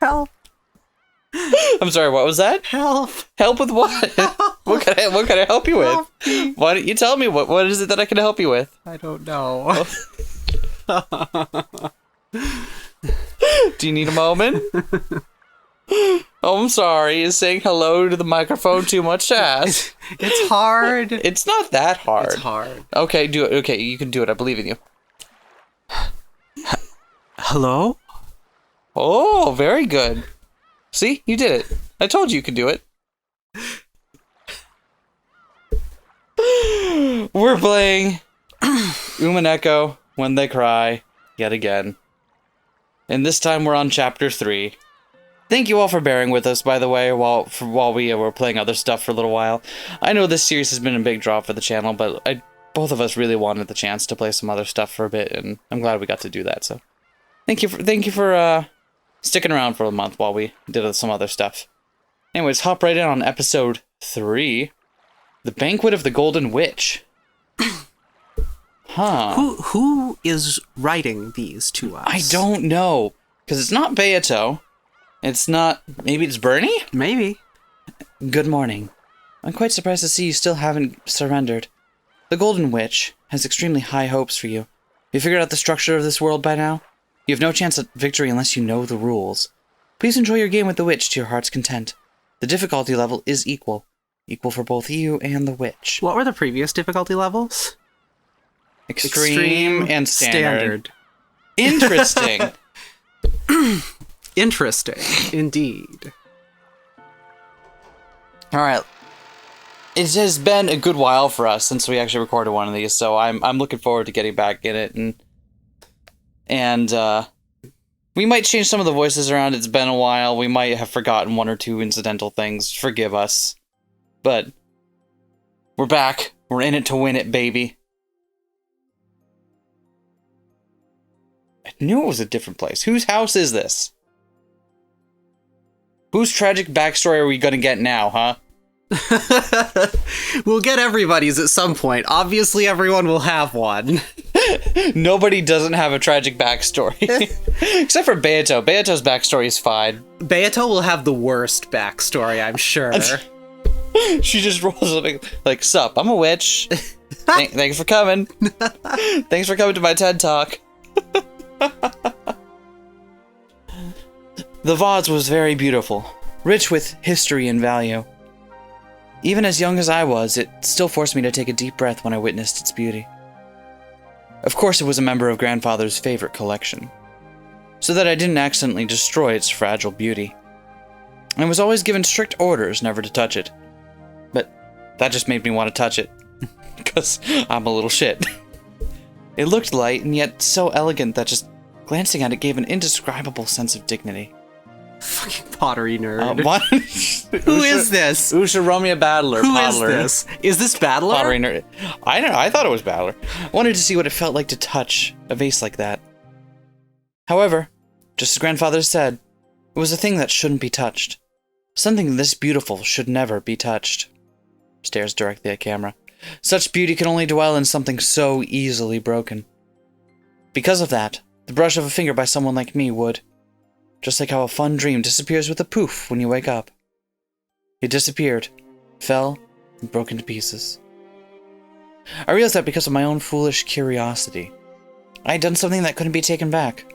Help. I'm sorry, what was that? Help. Help with what? What can I help you with? Help me. Why don't you tell me what is it that I can help you with? I don't know. Do you need a moment? Oh, I'm sorry. Is saying hello to the microphone too much to ask? It's hard. It's not that hard. It's hard. Okay, do it. Okay, you can do it. I believe in you. Hello? Oh, very good. See? You did it. I told you could do it. We're playing Umineko When They Cry yet again. And this time we're on chapter 3. Thank you all for bearing with us, by the way, while we were playing other stuff for a little while. I know this series has been a big draw for the channel, but both of us really wanted the chance to play some other stuff for a bit, and I'm glad we got to do that. So, thank you for sticking around for a month while we did some other stuff. Anyways, hop right in on episode 3, The Banquet of the Golden Witch. Huh. Who is writing these to us? I don't know, because it's not Beato. It's not... Maybe it's Bernie? Maybe. Good morning. I'm quite surprised to see you still haven't surrendered. The Golden Witch has extremely high hopes for you. You figured out the structure of this world by now? You have no chance at victory unless you know the rules. Please enjoy your game with the witch to your heart's content. The difficulty level is equal. Equal for both you and the witch. What were the previous difficulty levels? Extreme and standard. Interesting. Interesting. Interesting, indeed. Alright. It has been a good while for us since we actually recorded one of these, so I'm looking forward to getting back in it, and we might change some of the voices around. It's been a while. We might have forgotten one or two incidental things. Forgive us. But we're back. We're in it to win it, baby. I knew it was a different place. Whose house is this? Whose tragic backstory are we gonna get now, huh? We'll get everybody's at some point. Obviously, everyone will have one. Nobody doesn't have a tragic backstory. Except for Beato. Beato's backstory is fine. Beato will have the worst backstory, I'm sure. She just rolls up like, sup, I'm a witch. Thanks for coming. Thanks for coming to my TED Talk. The vase was very beautiful, rich with history and value. Even as young as I was, it still forced me to take a deep breath when I witnessed its beauty. Of course, it was a member of Grandfather's favorite collection, so that I didn't accidentally destroy its fragile beauty. I was always given strict orders never to touch it, but that just made me want to touch it, because I'm a little shit. It looked light and yet so elegant that just glancing at it gave an indescribable sense of dignity. Fucking pottery nerd. Who is this? Usha Romeo Battler. Who Paddler. is this? Is this Battler? Pottery nerd. I don't know. I thought it was Battler. Wanted to see what it felt like to touch a vase like that. However, just as Grandfather said, it was a thing that shouldn't be touched. Something this beautiful should never be touched. Stares directly at camera. Such beauty can only dwell in something so easily broken. Because of that, the brush of a finger by someone like me would. Just like how a fun dream disappears with a poof when you wake up. It disappeared, fell, and broke into pieces. I realized that because of my own foolish curiosity. I had done something that couldn't be taken back.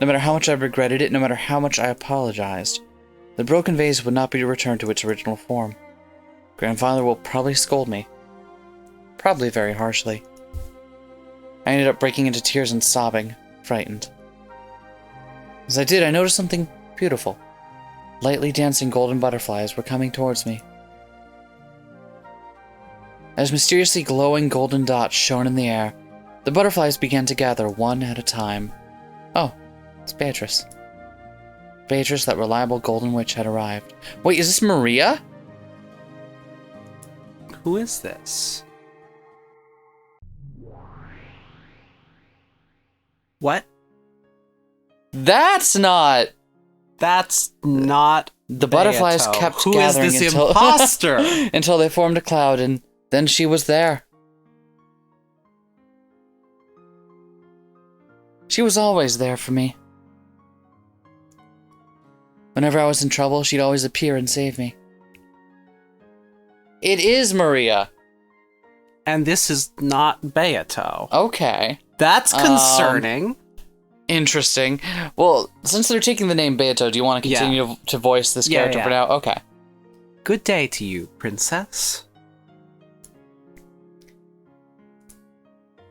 No matter how much I regretted it, no matter how much I apologized, the broken vase would not be returned to its original form. Grandfather will probably scold me. Probably very harshly. I ended up breaking into tears and sobbing, frightened. As I did, I noticed something beautiful. Lightly dancing golden butterflies were coming towards me. As mysteriously glowing golden dots shone in the air, the butterflies began to gather one at a time. Oh, it's Beatrice. Beatrice, that reliable golden witch, had arrived. Wait, is this Maria? Who is this? What? That's not... The butterflies Beato. kept Who gathering is this until... imposter? until they formed a cloud, and then she was there. She was always there for me. Whenever I was in trouble, she'd always appear and save me. It is Maria. And this is not Beato. Okay. That's concerning. Interesting. Well, since they're taking the name Beato, do you want to continue to voice this character for now? Okay. Good day to you, princess.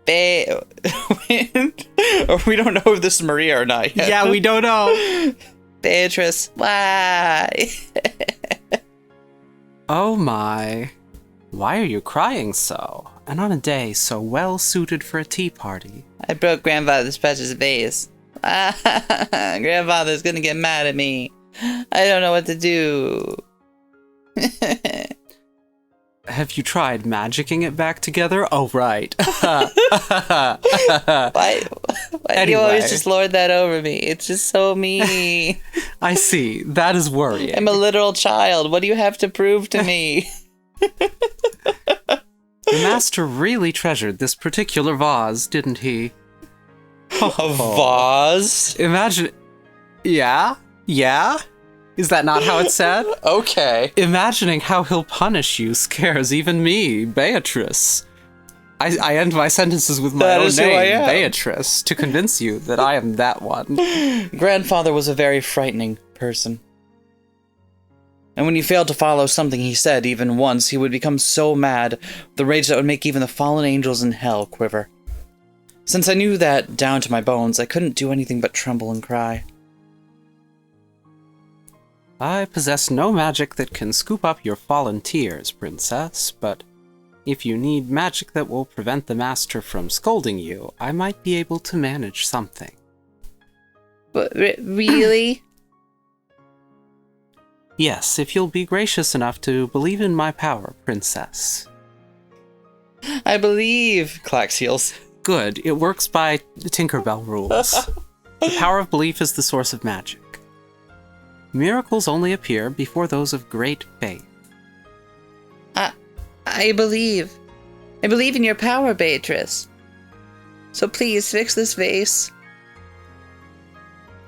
We don't know if this is Maria or not yet. Yeah, we don't know. Beatrice, why? Oh my. Why are you crying so? And on a day so well suited for a tea party. I broke Grandfather's precious vase. Grandfather's gonna get mad at me. I don't know what to do. Have you tried magicking it back together? Oh, right. Why do you always just lord that over me? It's just so mean. I see. That is worrying. I'm a literal child. What do you have to prove to me? The master really treasured this particular vase, didn't he? A vase? Imagine... Yeah? Yeah? Is that not how it's said? Okay. Imagining how he'll punish you scares even me, Beatrice. I end my sentences with my own name, Beatrice, to convince you that I am that one. Grandfather was a very frightening person. And when you failed to follow something he said even once, he would become so mad, the rage that would make even the fallen angels in hell quiver. Since I knew that down to my bones, I couldn't do anything but tremble and cry. I possess no magic that can scoop up your fallen tears, princess, but if you need magic that will prevent the master from scolding you, I might be able to manage something. But really? Yes, if you'll be gracious enough to believe in my power, princess. I believe, clacks heels. Good, it works by the Tinkerbell rules. The power of belief is the source of magic. Miracles only appear before those of great faith. I believe. I believe in your power, Beatrice. So please, fix this vase.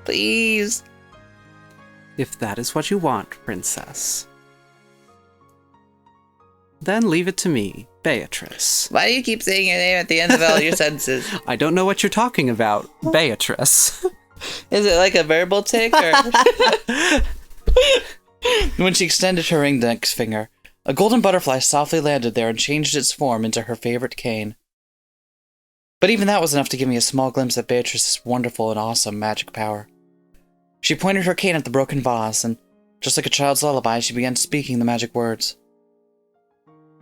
Please. If that is what you want, princess. Then leave it to me, Beatrice. Why do you keep saying your name at the end of all your sentences? I don't know what you're talking about, Beatrice. Is it like a verbal tick, or...? When she extended her index finger, a golden butterfly softly landed there and changed its form into her favorite cane. But even that was enough to give me a small glimpse at Beatrice's wonderful and awesome magic power. She pointed her cane at the broken vase, and just like a child's lullaby, she began speaking the magic words.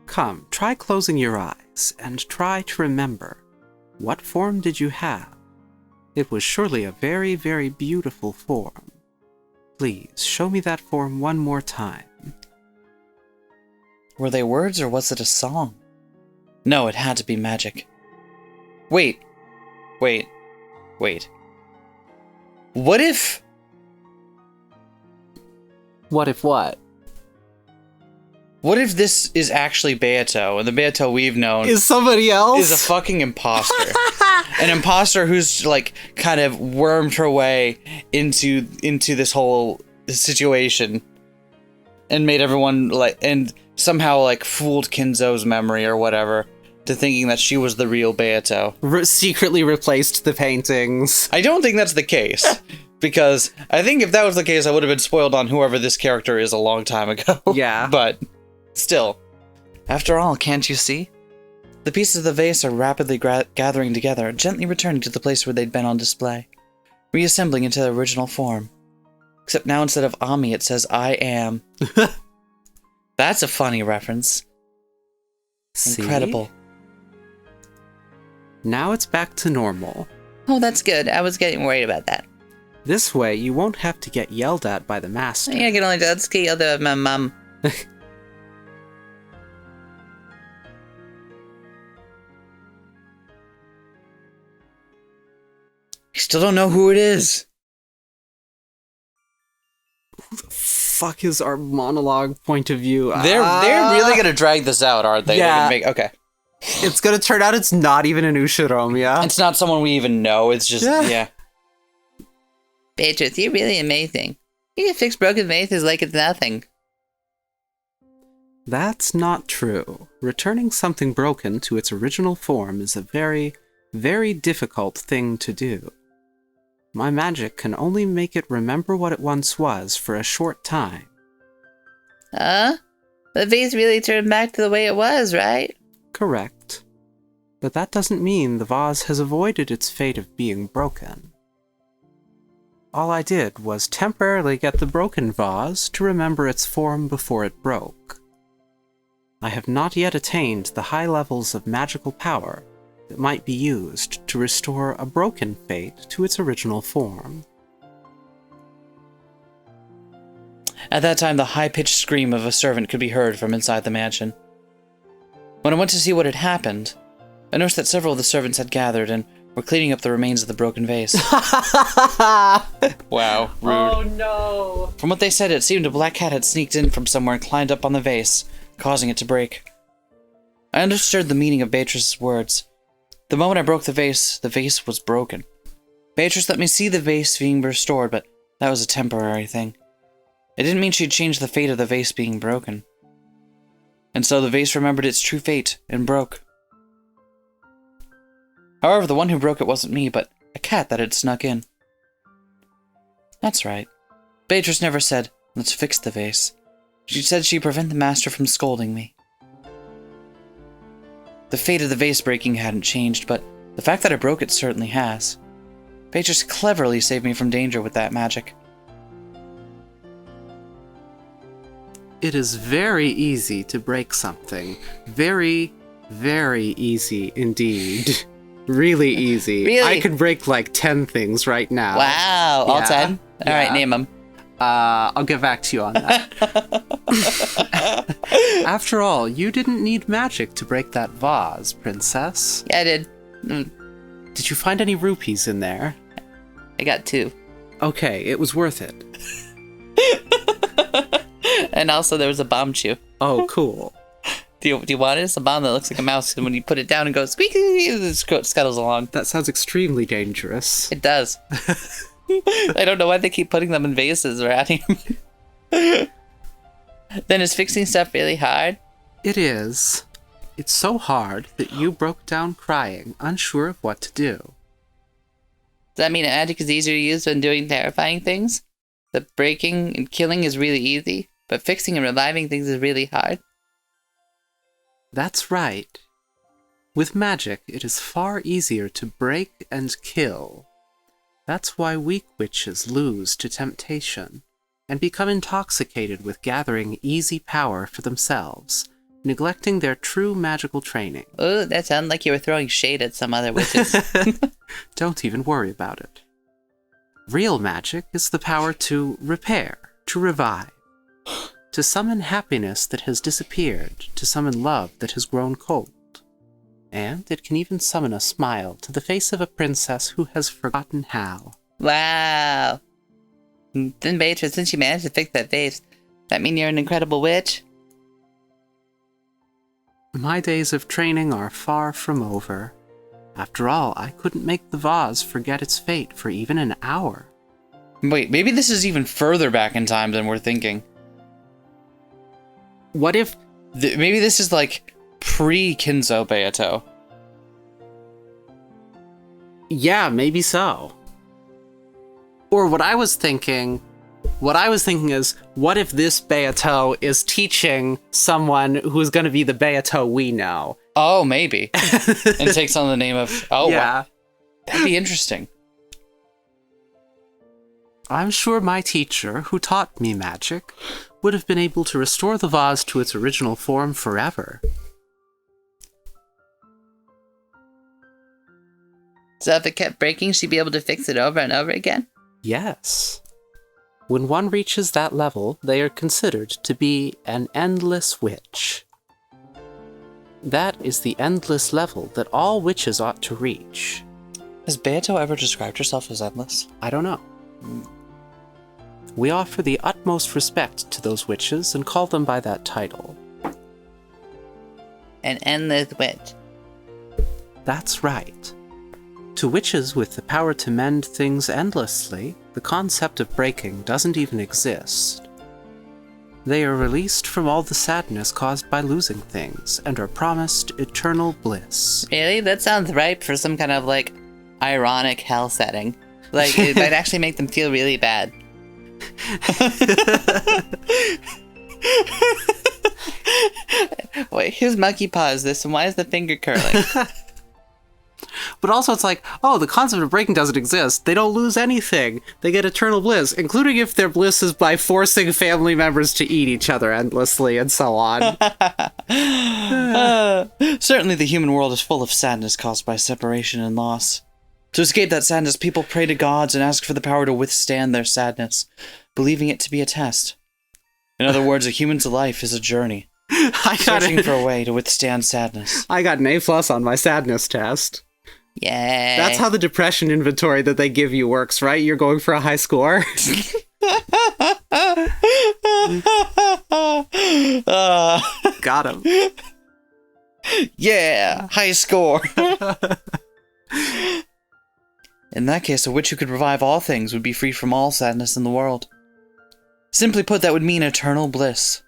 Come, try closing your eyes, and try to remember. What form did you have? It was surely a very, very beautiful form. Please, show me that form one more time. Were they words, or was it a song? No, it had to be magic. Wait. What if... What if what? What if this is actually Beato, and the Beato we've known is somebody else? Is a fucking imposter. An imposter who's, like, kind of wormed her way into this whole situation and made everyone, like, and somehow, like, fooled Kinzo's memory or whatever to thinking that she was the real Beato. Secretly replaced the paintings. I don't think that's the case. Because I think if that was the case, I would have been spoiled on whoever this character is a long time ago. Yeah. But still. After all, can't you see? The pieces of the vase are rapidly gathering together, gently returning to the place where they'd been on display, reassembling into their original form. Except now instead of Ami, it says I am. That's a funny reference. See? Incredible. Now it's back to normal. Oh, that's good. I was getting worried about that. This way, you won't have to get yelled at by the master. I can only get yelled at by my mom. I still don't know who it is. Who the fuck is our monologue point of view? They're really gonna drag this out, aren't they? Yeah. Okay. It's gonna turn out it's not even an Ushiromiya. It's not someone we even know. It's just yeah. Beatrice, you're really amazing. You can fix broken vases like it's nothing. That's not true. Returning something broken to its original form is a very, very difficult thing to do. My magic can only make it remember what it once was for a short time. Huh? The vase really turned back to the way it was, right? Correct. But that doesn't mean the vase has avoided its fate of being broken. All I did was temporarily get the broken vase to remember its form before it broke. I have not yet attained the high levels of magical power that might be used to restore a broken fate to its original form. At that time, the high-pitched scream of a servant could be heard from inside the mansion. When I went to see what had happened, I noticed that several of the servants had gathered and were cleaning up the remains of the broken vase. Wow, rude. Oh no! From what they said, it seemed a black cat had sneaked in from somewhere and climbed up on the vase, causing it to break. I understood the meaning of Beatrice's words. The moment I broke the vase was broken. Beatrice let me see the vase being restored, but that was a temporary thing. It didn't mean she'd changed the fate of the vase being broken. And so the vase remembered its true fate and broke. However, the one who broke it wasn't me, but a cat that had snuck in. That's right. Beatrice never said, "Let's fix the vase." She said she'd prevent the master from scolding me. The fate of the vase breaking hadn't changed, but the fact that I broke it certainly has. Beatrice cleverly saved me from danger with that magic. It is very easy to break something. Very, very easy indeed. Really easy. Really? I could break like 10 things right now. Wow, all Yeah. 10? All right, Yeah. name them. I'll get back to you on that. After all, you didn't need magic to break that vase, princess. Yeah, I did. Did you find any rupees in there? I got 2. Okay, it was worth it. And also there was a bomb chew. Oh, cool. Do you want it? It's a bomb that looks like a mouse, and when you put it down and goes squeak, it scuttles along. That sounds extremely dangerous. It does. I don't know why they keep putting them in vases around here. Then is fixing stuff really hard? It is. It's so hard that you broke down crying, unsure of what to do. Does that mean magic is easier to use when doing terrifying things? That breaking and killing is really easy, but fixing and reviving things is really hard? That's right. With magic, it is far easier to break and kill. That's why weak witches lose to temptation and become intoxicated with gathering easy power for themselves, neglecting their true magical training. Ooh, that sounded like you were throwing shade at some other witches. Don't even worry about it. Real magic is the power to repair, to revive, to summon happiness that has disappeared, to summon love that has grown cold. And it can even summon a smile to the face of a princess who has forgotten how. Wow. Then Beatrice, since you managed to fix that vase, that mean you're an incredible witch? My days of training are far from over. After all, I couldn't make the vase forget its fate for even an hour. Wait, maybe this is even further back in time than we're thinking. What if... Maybe this is like pre-Kinzo Beato. Yeah, maybe so. Or what I was thinking is, what if this Beato is teaching someone who's going to be the Beato we know? Oh, maybe. And takes on the name of... Oh, yeah. wow. That'd be interesting. I'm sure my teacher, who taught me magic, would have been able to restore the vase to its original form forever. So if it kept breaking, she'd be able to fix it over and over again? Yes. When one reaches that level, they are considered to be an endless witch. That is the endless level that all witches ought to reach. Has Beato ever described herself as endless? I don't know. We offer the utmost respect to those witches and call them by that title. An endless witch. That's right. To witches with the power to mend things endlessly, the concept of breaking doesn't even exist. They are released from all the sadness caused by losing things and are promised eternal bliss. Really? That sounds ripe for some kind of, like, ironic hell setting. Like, it might actually make them feel really bad. Wait, whose monkey paw is this, and why is the finger curling? But also it's like, oh, the concept of breaking doesn't exist. They don't lose anything. They get eternal bliss, including if their bliss is by forcing family members to eat each other endlessly and so on. Certainly the human world is full of sadness caused by separation and loss. To escape that sadness, people pray to gods and ask for the power to withstand their sadness, believing it to be a test. In other words, a human's life is a journey, searching for a way to withstand sadness. I got an A+ on my sadness test. Yeah. That's how the depression inventory that they give you works, right? You're going for a high score. Got him. Yeah, high score. In that case, a witch who could revive all things would be free from all sadness in the world. Simply put, that would mean eternal bliss.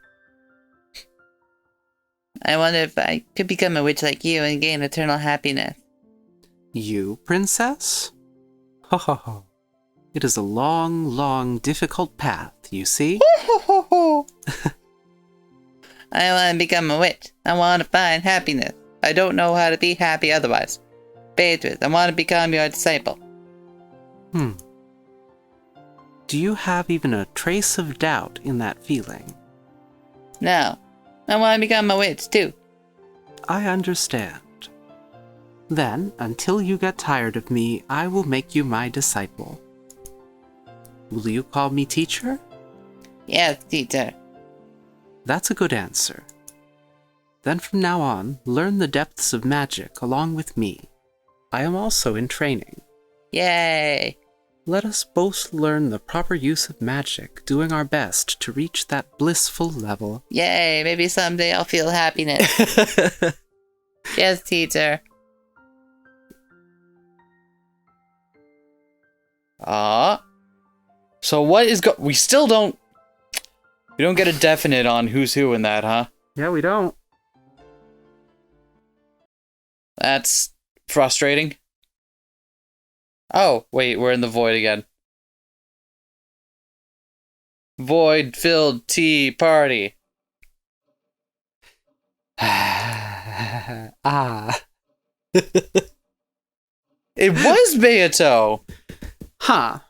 I wonder if I could become a witch like you and gain eternal happiness. You, princess? Ho ho ho. It is a long, long, difficult path, you see? I want to become a witch. I want to find happiness. I don't know how to be happy otherwise. Beatrice, I want to become your disciple. Do you have even a trace of doubt in that feeling? No. I want to become a witch, too. I understand. Then, until you get tired of me, I will make you my disciple. Will you call me teacher? Yes, teacher. That's a good answer. Then from now on, learn the depths of magic along with me. I am also in training. Yay! Let us both learn the proper use of magic, doing our best to reach that blissful level. Yay! Maybe someday I'll feel happiness. Yes, teacher. So what is we still don't... We don't get a definite on who's who in that, huh? Yeah, we don't. That's frustrating. Oh, wait, we're in the void again. Void-filled tea party. Ah. It was Beato! Huh.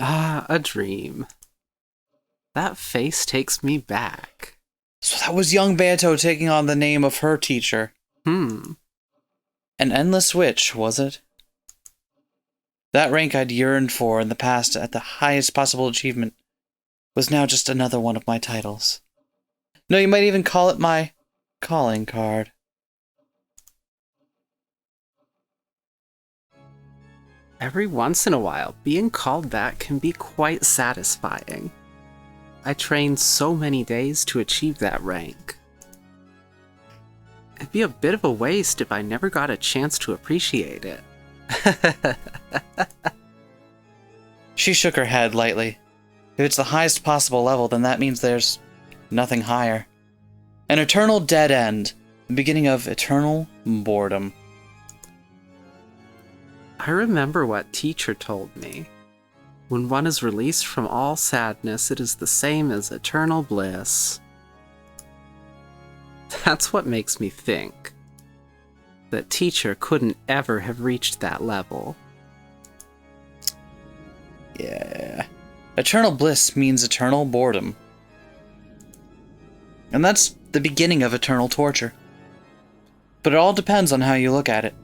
Ah, a dream. That face takes me back. So that was young Beato taking on the name of her teacher. An endless witch, was it? That rank I'd yearned for in the past at the highest possible achievement was now just another one of my titles. No, you might even call it my calling card. Every once in a while, being called that can be quite satisfying. I trained so many days to achieve that rank. It'd be a bit of a waste if I never got a chance to appreciate it. She shook her head lightly. If it's the highest possible level, then that means there's nothing higher. An eternal dead end, the beginning of eternal boredom. I remember what teacher told me. When one is released from all sadness, it is the same as eternal bliss. That's what makes me think that teacher couldn't ever have reached that level. Yeah. Eternal bliss means eternal boredom. And that's the beginning of eternal torture. But it all depends on how you look at it.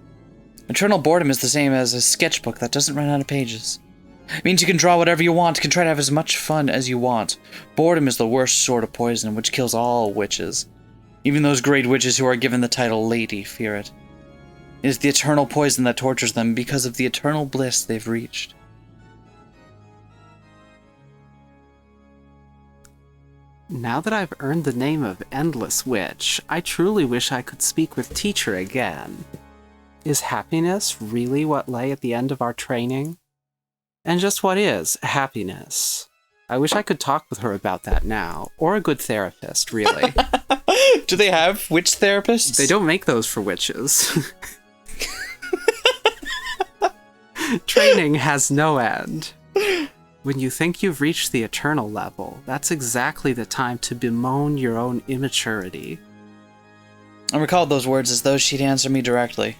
Eternal boredom is the same as a sketchbook that doesn't run out of pages. It means you can draw whatever you want, can try to have as much fun as you want. Boredom is the worst sort of poison, which kills all witches. Even those great witches who are given the title Lady fear it. It is the eternal poison that tortures them because of the eternal bliss they've reached. Now that I've earned the name of Endless Witch, I truly wish I could speak with teacher again. Is happiness really what lay at the end of our training? And just what is happiness? I wish I could talk with her about that now, or a good therapist, really. Do they have witch therapists? They don't make those for witches. Training has no end. When you think you've reached the eternal level, that's exactly the time to bemoan your own immaturity. I recalled those words as though she'd answer me directly.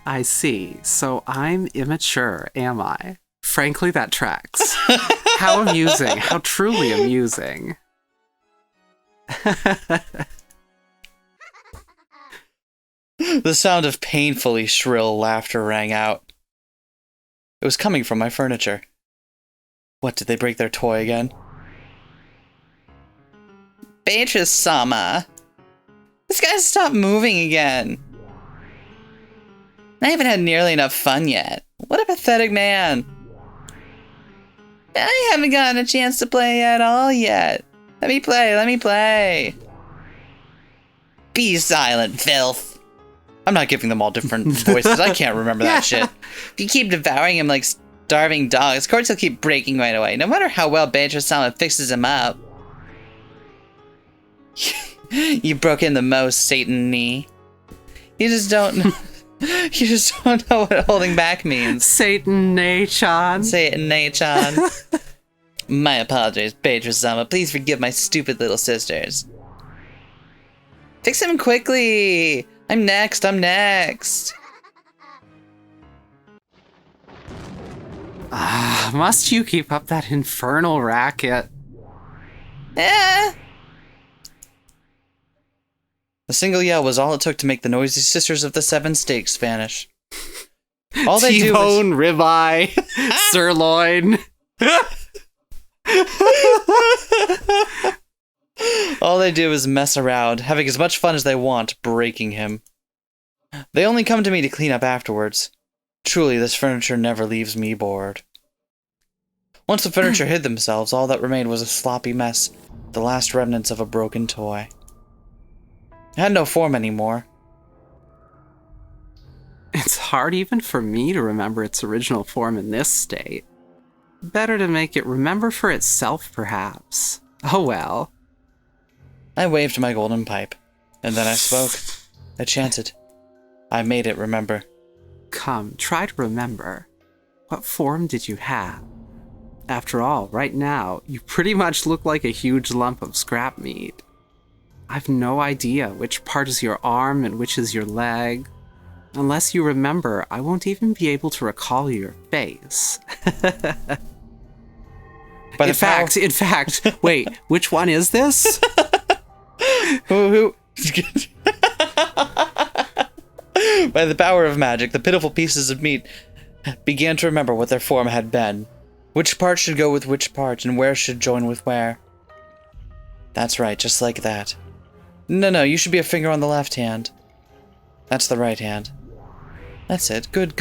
I see. So I'm immature, am I? Frankly, that tracks. How amusing. How truly amusing. The sound of painfully shrill laughter rang out. It was coming from my furniture. What, did they break their toy again? Beatrice-sama! This guy's stopped moving again. I haven't had nearly enough fun yet. What a pathetic man. I haven't gotten a chance to play at all yet. Let me play. Be silent, filth. I'm not giving them all different voices. I can't remember that shit. If you keep devouring him like starving dogs, of course he'll keep breaking right away, no matter how well Beatrice-sama fixes him up. You broke in the most, Satan knee. You just don't know what holding back means. Satan Nachan. Satan Nachan. My apologies, Beatrice-sama. Please forgive my stupid little sisters. Fix him quickly. I'm next. Must you keep up that infernal racket? A single yell was all it took to make the noisy sisters of the Seven Steaks vanish. All they do T-bone, ribeye, sirloin. All they do is mess around, having as much fun as they want, breaking him. They only come to me to clean up afterwards. Truly, this furniture never leaves me bored. Once the furniture hid themselves, all that remained was a sloppy mess, the last remnants of a broken toy. It had no form anymore. It's hard even for me to remember its original form in this state. Better to make it remember for itself, perhaps. Oh well. I waved my golden pipe, and then I spoke. I chanted. I made it remember. Come, try to remember. What form did you have? After all, right now, you pretty much look like a huge lump of scrap meat. I've no idea which part is your arm and which is your leg. Unless you remember, I won't even be able to recall your face. In fact, wait, which one is this? Who? By the power of magic, the pitiful pieces of meat began to remember what their form had been. Which part should go with which part, and where should join with where. That's right, just like that. No, you should be a finger on the left hand. That's the right hand. That's it. Good.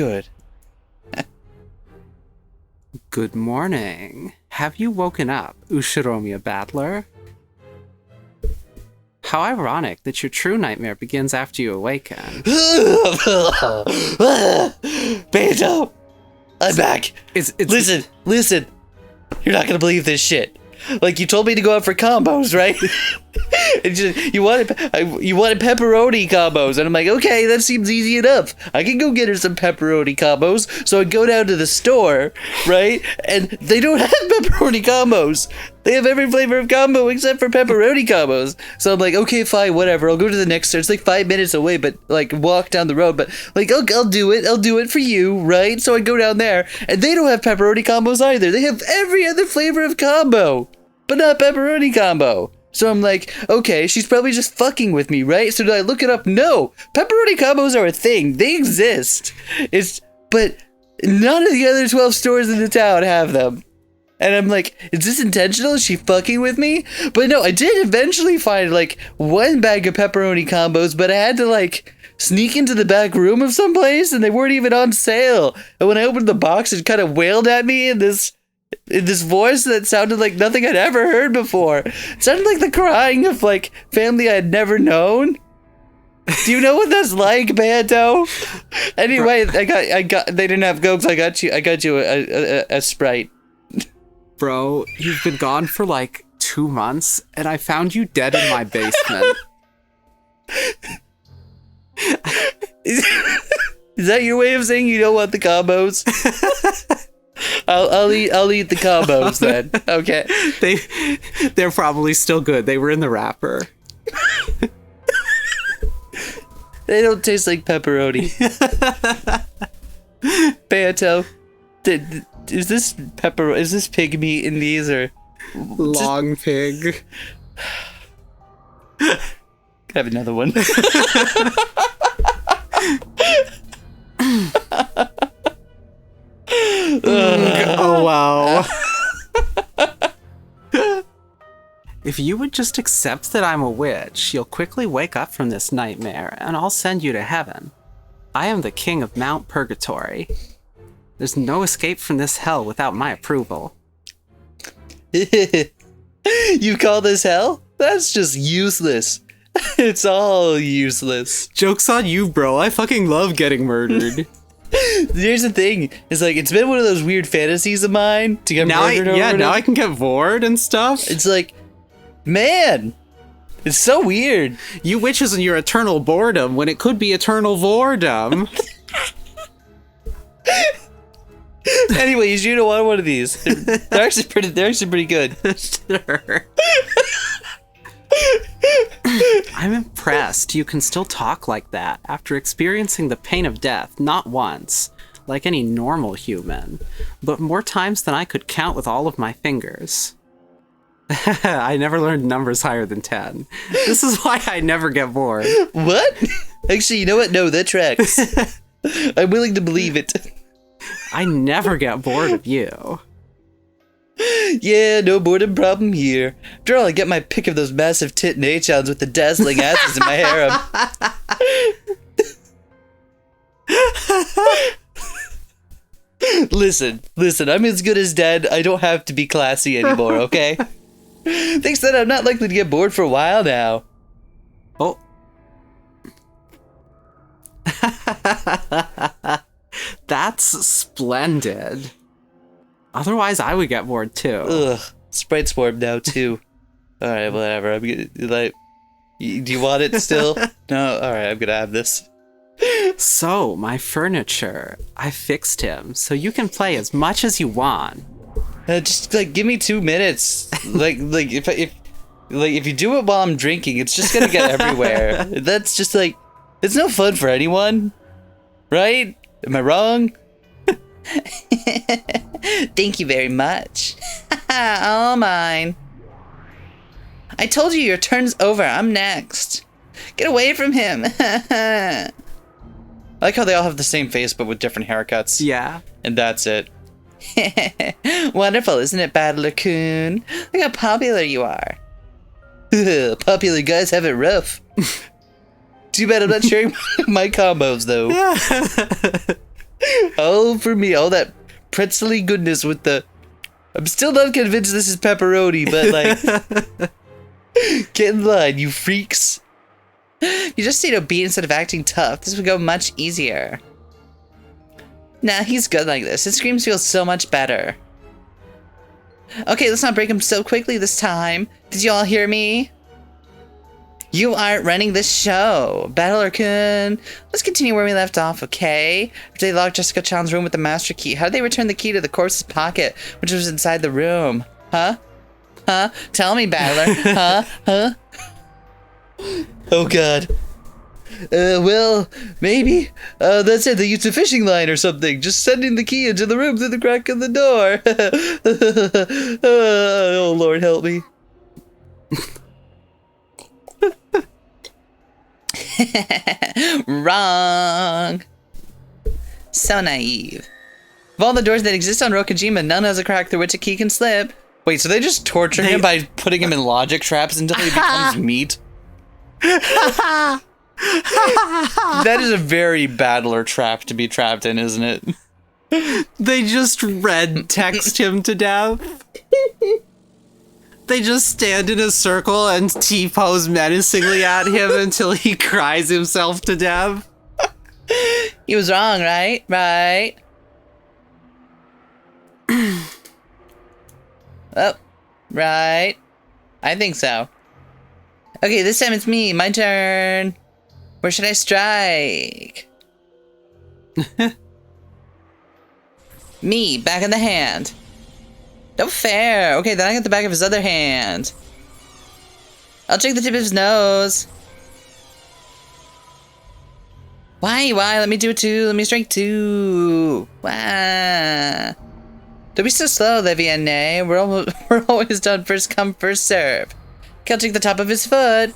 Good morning. Have you woken up, Ushiromiya Battler? How ironic that your true nightmare begins after you awaken. Beto! I'm back! Listen! You're not gonna believe this shit. Like, you told me to go out for combos, right? You wanted pepperoni combos, and I'm like, okay, that seems easy enough. I can go get her some pepperoni combos. So I go down to the store, right? And they don't have pepperoni combos. They have every flavor of combo except for pepperoni combos. So I'm like, okay, fine, whatever. I'll go to the next store. It's like 5 minutes away, but like walk down the road. But like, I'll do it. I'll do it for you, right? So I go down there, and they don't have pepperoni combos either. They have every other flavor of combo, but not pepperoni combo. So I'm like, okay, she's probably just fucking with me, right? So do I look it up? No, pepperoni combos are a thing. They exist. But none of the other 12 stores in the town have them. And I'm like, is this intentional? Is she fucking with me? But no, I did eventually find like one bag of pepperoni combos, but I had to like sneak into the back room of some place, and they weren't even on sale. And when I opened the box, it kind of wailed at me in this voice that sounded like nothing I'd ever heard before. It sounded like the crying of like family I had never known. Do you know what that's like, Banto? Anyway, I got. They didn't have Cokes. I got you a Sprite. Bro, you've been gone for like 2 months, and I found you dead in my basement. Is that your way of saying you don't want the combos? I'll eat the combos then. Okay. They're probably still good. They were in the wrapper. They don't taste like pepperoni. Banto, is this pig meat in these or long pig? Can I have another one? Oh wow. If you would just accept that I'm a witch, you'll quickly wake up from this nightmare, and I'll send you to heaven. I am the king of Mount Purgatory. There's no escape from this hell without my approval. You call this hell? That's just useless. It's all useless. Joke's on you, bro. I fucking love getting murdered. Here's the thing. It's like, it's been one of those weird fantasies of mine to get murdered over. Yeah, now I can get bored and stuff. It's like, man, it's so weird. You witches and your eternal boredom when it could be eternal boredom. Anyway, you should have won one of these. They're actually pretty good. Sure. I'm impressed you can still talk like that after experiencing the pain of death not once, like any normal human, but more times than I could count with all of my fingers. I never learned numbers higher than 10. This is why I never get bored. What? Actually, you know what? No, that tracks. I'm willing to believe it. I never get bored of you. Yeah, no boredom problem here. After all, I get my pick of those massive tit nachons with the dazzling asses in my harem. Listen, I'm as good as dead. I don't have to be classy anymore, okay? Thanks that I'm not likely to get bored for a while now. Oh. That's splendid. Otherwise, I would get bored too. Ugh, Sprite's warm now too. All right, whatever. I'm gonna do you want it still? No. All right, I'm gonna have this. So, my furniture. I fixed him, so you can play as much as you want. Just like give me 2 minutes. like if you do it while I'm drinking, it's just gonna get everywhere. That's just like, it's no fun for anyone, right? Am I wrong? Thank you very much. All mine. I told you your turn's over. I'm next. Get away from him. I like how they all have the same face but with different haircuts. Yeah. And that's it. Wonderful, isn't it, Battler-kun? Look how popular you are. Popular guys have it rough. Too bad I'm not sharing my combos, though. Oh, for me, all that pretzely goodness with the... I'm still not convinced this is pepperoni, but, like... Get in line, you freaks. You just stayed obedient instead of acting tough. This would go much easier. Nah, he's good like this. His screams feel so much better. Okay, let's not break him so quickly this time. Did you all hear me? You aren't running this show. Battler-kun. Let's continue where we left off, okay? After they locked Jessica-chan's room with the master key, how did they return the key to the corpse's pocket, which was inside the room? Huh? Huh? Tell me, Battler. Huh? Huh? Oh, God. Well, maybe. That's it. They used a fishing line or something. Just sending the key into the room through the crack of the door. Oh, Lord, help me. Wrong. So naive. Of all the doors that exist on Rokkenjima, none has a crack through which a key can slip. Wait, so they just torture him by putting him in logic traps until he becomes meat? That is a very battler trap to be trapped in, isn't it? They just red text him to death. They just stand in a circle and T-pose menacingly at him until he cries himself to death. He was wrong, right? Right. Oh, right. I think so. Okay, this time it's me. My turn. Where should I strike? Me, back in the hand. No fair. Okay, then I got the back of his other hand. I'll take the tip of his nose. Why? Let me do it too. Let me strike two. Why? Don't be so slow, Levienne. We're always done first come, first serve. Okay, I'll take the top of his foot.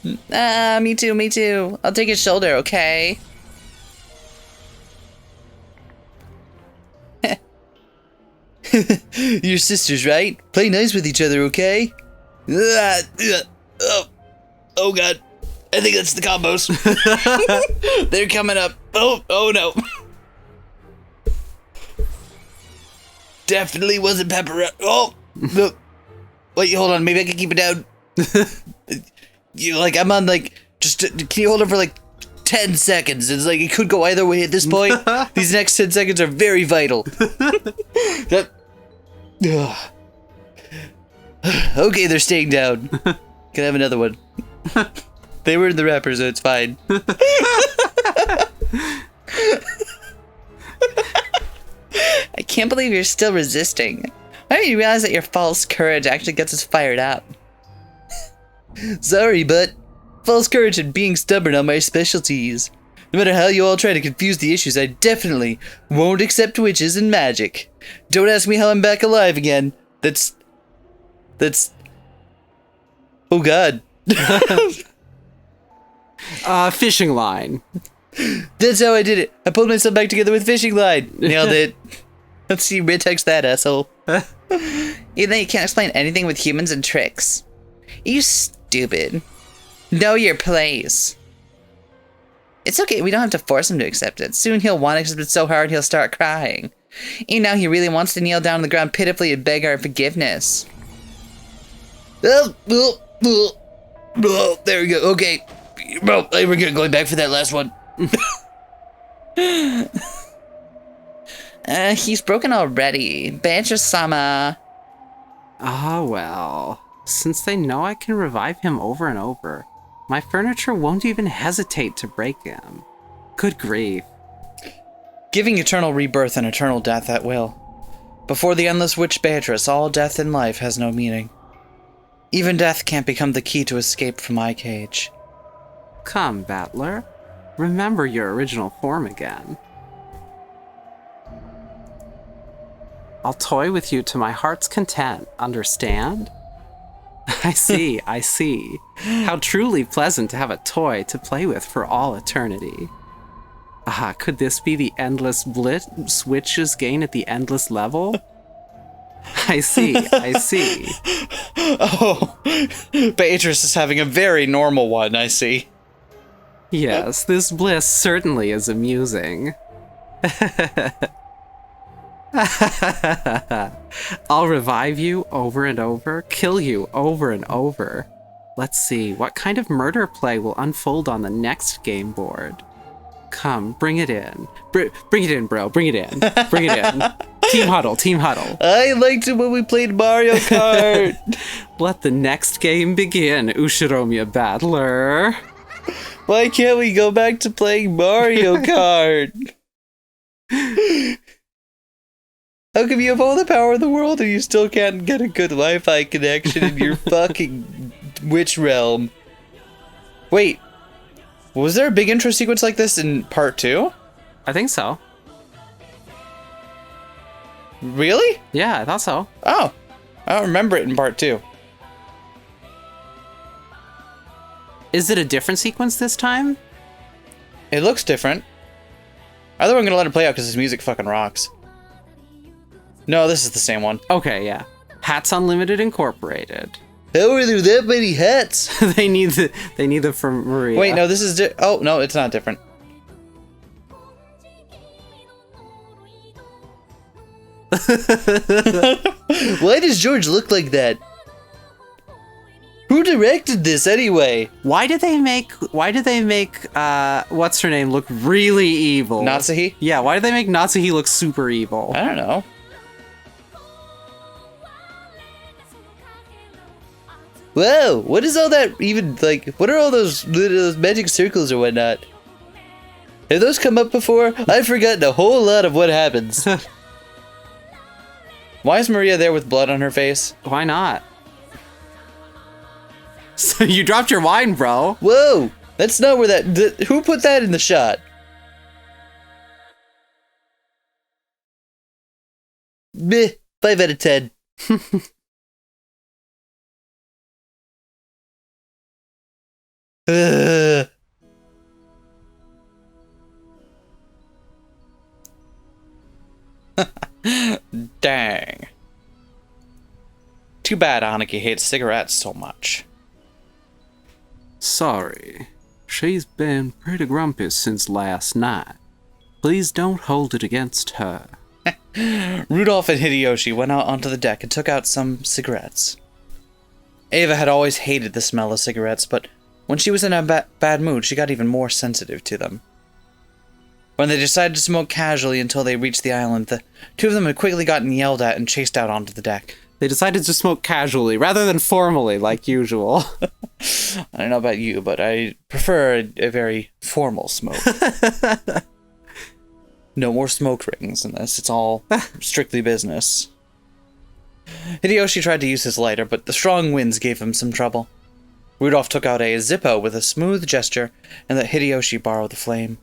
Me too. I'll take his shoulder, okay? Your sisters, right? Play nice with each other, okay? Oh god. I think that's the combos. They're coming up. Oh no. Definitely wasn't pepperoni. Oh, no. Wait, hold on. Maybe I can keep it down. I'm on just, can you hold it for 10 seconds? It's it could go either way at this point. These next 10 seconds are very vital. Okay, they're staying down. Can I have another one? They were in the wrapper, so it's fine. I can't believe you're still resisting. Why don't you realize that your false courage actually gets us fired up? Sorry, but false courage and being stubborn are my specialties. No matter how you all try to confuse the issues, I definitely won't accept witches and magic. Don't ask me how I'm back alive again. That's... Oh god. Fishing line. That's how I did it. I pulled myself back together with fishing line. Nailed it. Let's see, retext that, asshole. You think you can't explain anything with humans and tricks? You stupid. Know your place. It's okay, we don't have to force him to accept it. Soon he'll want to accept it so hard he'll start crying. Even now he really wants to kneel down on the ground pitifully and beg our forgiveness. There we go, okay. Bro, we're going back for that last one. He's broken already. Beatrice-sama. Ah, well. Since they know I can revive him over and over, my furniture won't even hesitate to break him. Good grief. Giving eternal rebirth and eternal death at will. Before the endless witch Beatrice, all death in life has no meaning. Even death can't become the key to escape from my cage. Come, Battler. Remember your original form again. I'll toy with you to my heart's content, understand? I see. How truly pleasant to have a toy to play with for all eternity. Ah, could this be the endless bliss witches gain at the endless level? I see. Oh, Beatrice is having a very normal one, I see. Yes, this bliss certainly is amusing. I'll revive you over and over, kill you over and over. Let's see, what kind of murder play will unfold on the next game board? Come, bring it in. Bring it in, bro. Bring it in. Team huddle. I liked it when we played Mario Kart. Let the next game begin, Ushiromiya Battler. Why can't we go back to playing Mario Kart? How come you have all the power in the world and you still can't get a good Wi-Fi connection in your fucking witch realm? Wait, was there a big intro sequence like this in part 2? I think so. Really? Yeah, I thought so. Oh, I don't remember it in part 2. Is it a different sequence this time? It looks different. Either way, I'm gonna let it play out because his music fucking rocks. No, this is the same one. Okay, yeah. Hats Unlimited Incorporated. How are there that many hats? they need them from Maria. Wait, no, this is oh, no, it's not different. Why does George look like that? Who directed this anyway? Why did they make what's her name look really evil? Natsuhi? Yeah, why did they make Natsuhi look super evil? I don't know. Whoa, what is all that even, like, what are all those magic circles or whatnot? Have those come up before? I've forgotten a whole lot of what happens. Why is Maria there with blood on her face? Why not? So you dropped your wine, bro. Whoa, that's not where that, who put that in the shot? Meh, 5 out of 10. Dang. Too bad Aniki hates cigarettes so much. Sorry. She's been pretty grumpy since last night. Please don't hold it against her. Rudolph and Hideyoshi went out onto the deck and took out some cigarettes. Ava had always hated the smell of cigarettes, but when she was in a bad mood, she got even more sensitive to them. When they decided to smoke casually until they reached the island, the two of them had quickly gotten yelled at and chased out onto the deck. They decided to smoke casually, rather than formally, like usual. I don't know about you, but I prefer a very formal smoke. No more smoke rings in this. It's all strictly business. Hideyoshi tried to use his lighter, but the strong winds gave him some trouble. Rudolph took out a Zippo with a smooth gesture and let Hideyoshi borrow the flame.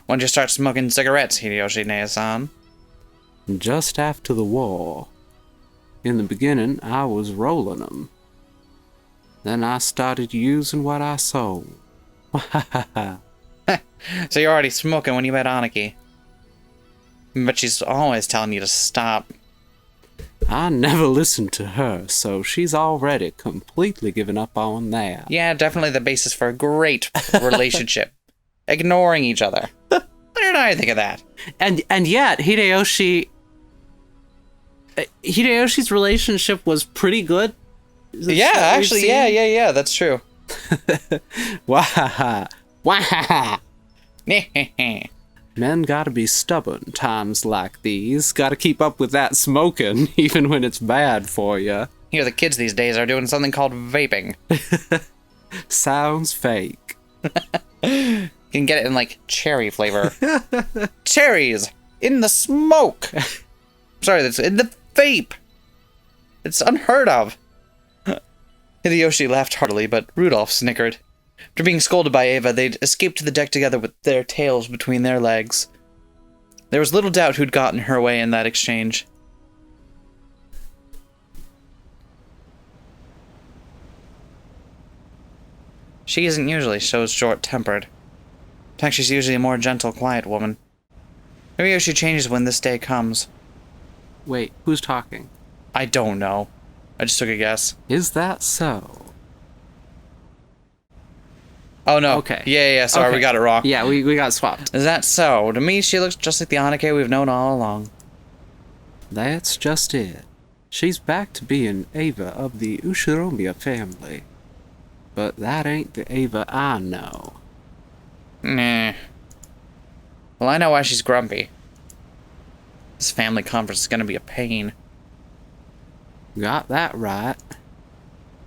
When'd you start smoking cigarettes, Hideyoshi Neya-san? Just after the war. In the beginning, I was rolling them. Then I started using what I sold. So you're already smoking when you met Aniki. But she's always telling you to stop. I never listened to her, so she's already completely given up on that. Yeah, definitely the basis for a great relationship. Ignoring each other. What did I think of that? And yet, Hideyoshi's relationship was pretty good. Yeah, actually, yeah, that's true. Wahaha. Wahaha. Men gotta be stubborn times like these. Gotta keep up with that smoking, even when it's bad for you. Here, the kids these days are doing something called vaping. Sounds fake. You can get it in, like, cherry flavor. Cherries! In the smoke! Sorry, that's in the vape! It's unheard of. Hideyoshi laughed heartily, but Rudolph snickered. After being scolded by Ava, they'd escaped to the deck together with their tails between their legs. There was little doubt who'd gotten her way in that exchange. She isn't usually so short-tempered. In fact, she's usually a more gentle, quiet woman. Maybe she changes when this day comes. Wait, who's talking? I don't know. I just took a guess. Is that so? Oh, no. Okay. Yeah, sorry, Okay. we got it wrong. Yeah, we got swapped. Is that so? To me, she looks just like the Anike we've known all along. That's just it. She's back to being Ava of the Ushiromiya family. But that ain't the Ava I know. Nah. Well, I know why she's grumpy. This family conference is gonna be a pain. Got that right.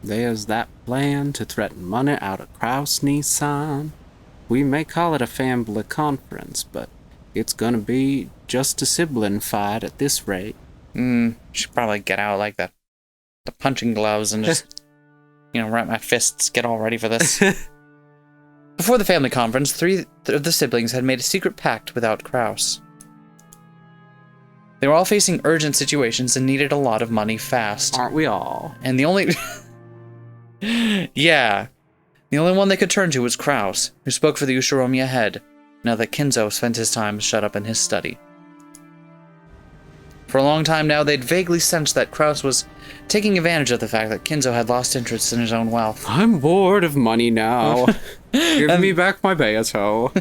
There's that plan to threaten money out of Kraus-Nissan. We may call it a family conference, but it's gonna be just a sibling fight at this rate. Should probably get out like the punching gloves and just, wrap my fists, get all ready for this. Before the family conference, 3 of the siblings had made a secret pact without Kraus. They were all facing urgent situations and needed a lot of money fast. Aren't we all? And the only... yeah. The only one they could turn to was Kraus, who spoke for the Ushiromiya head, now that Kinzo spent his time shut up in his study. For a long time now, they'd vaguely sensed that Kraus was taking advantage of the fact that Kinzo had lost interest in his own wealth. I'm bored of money now. Give me back my Beato.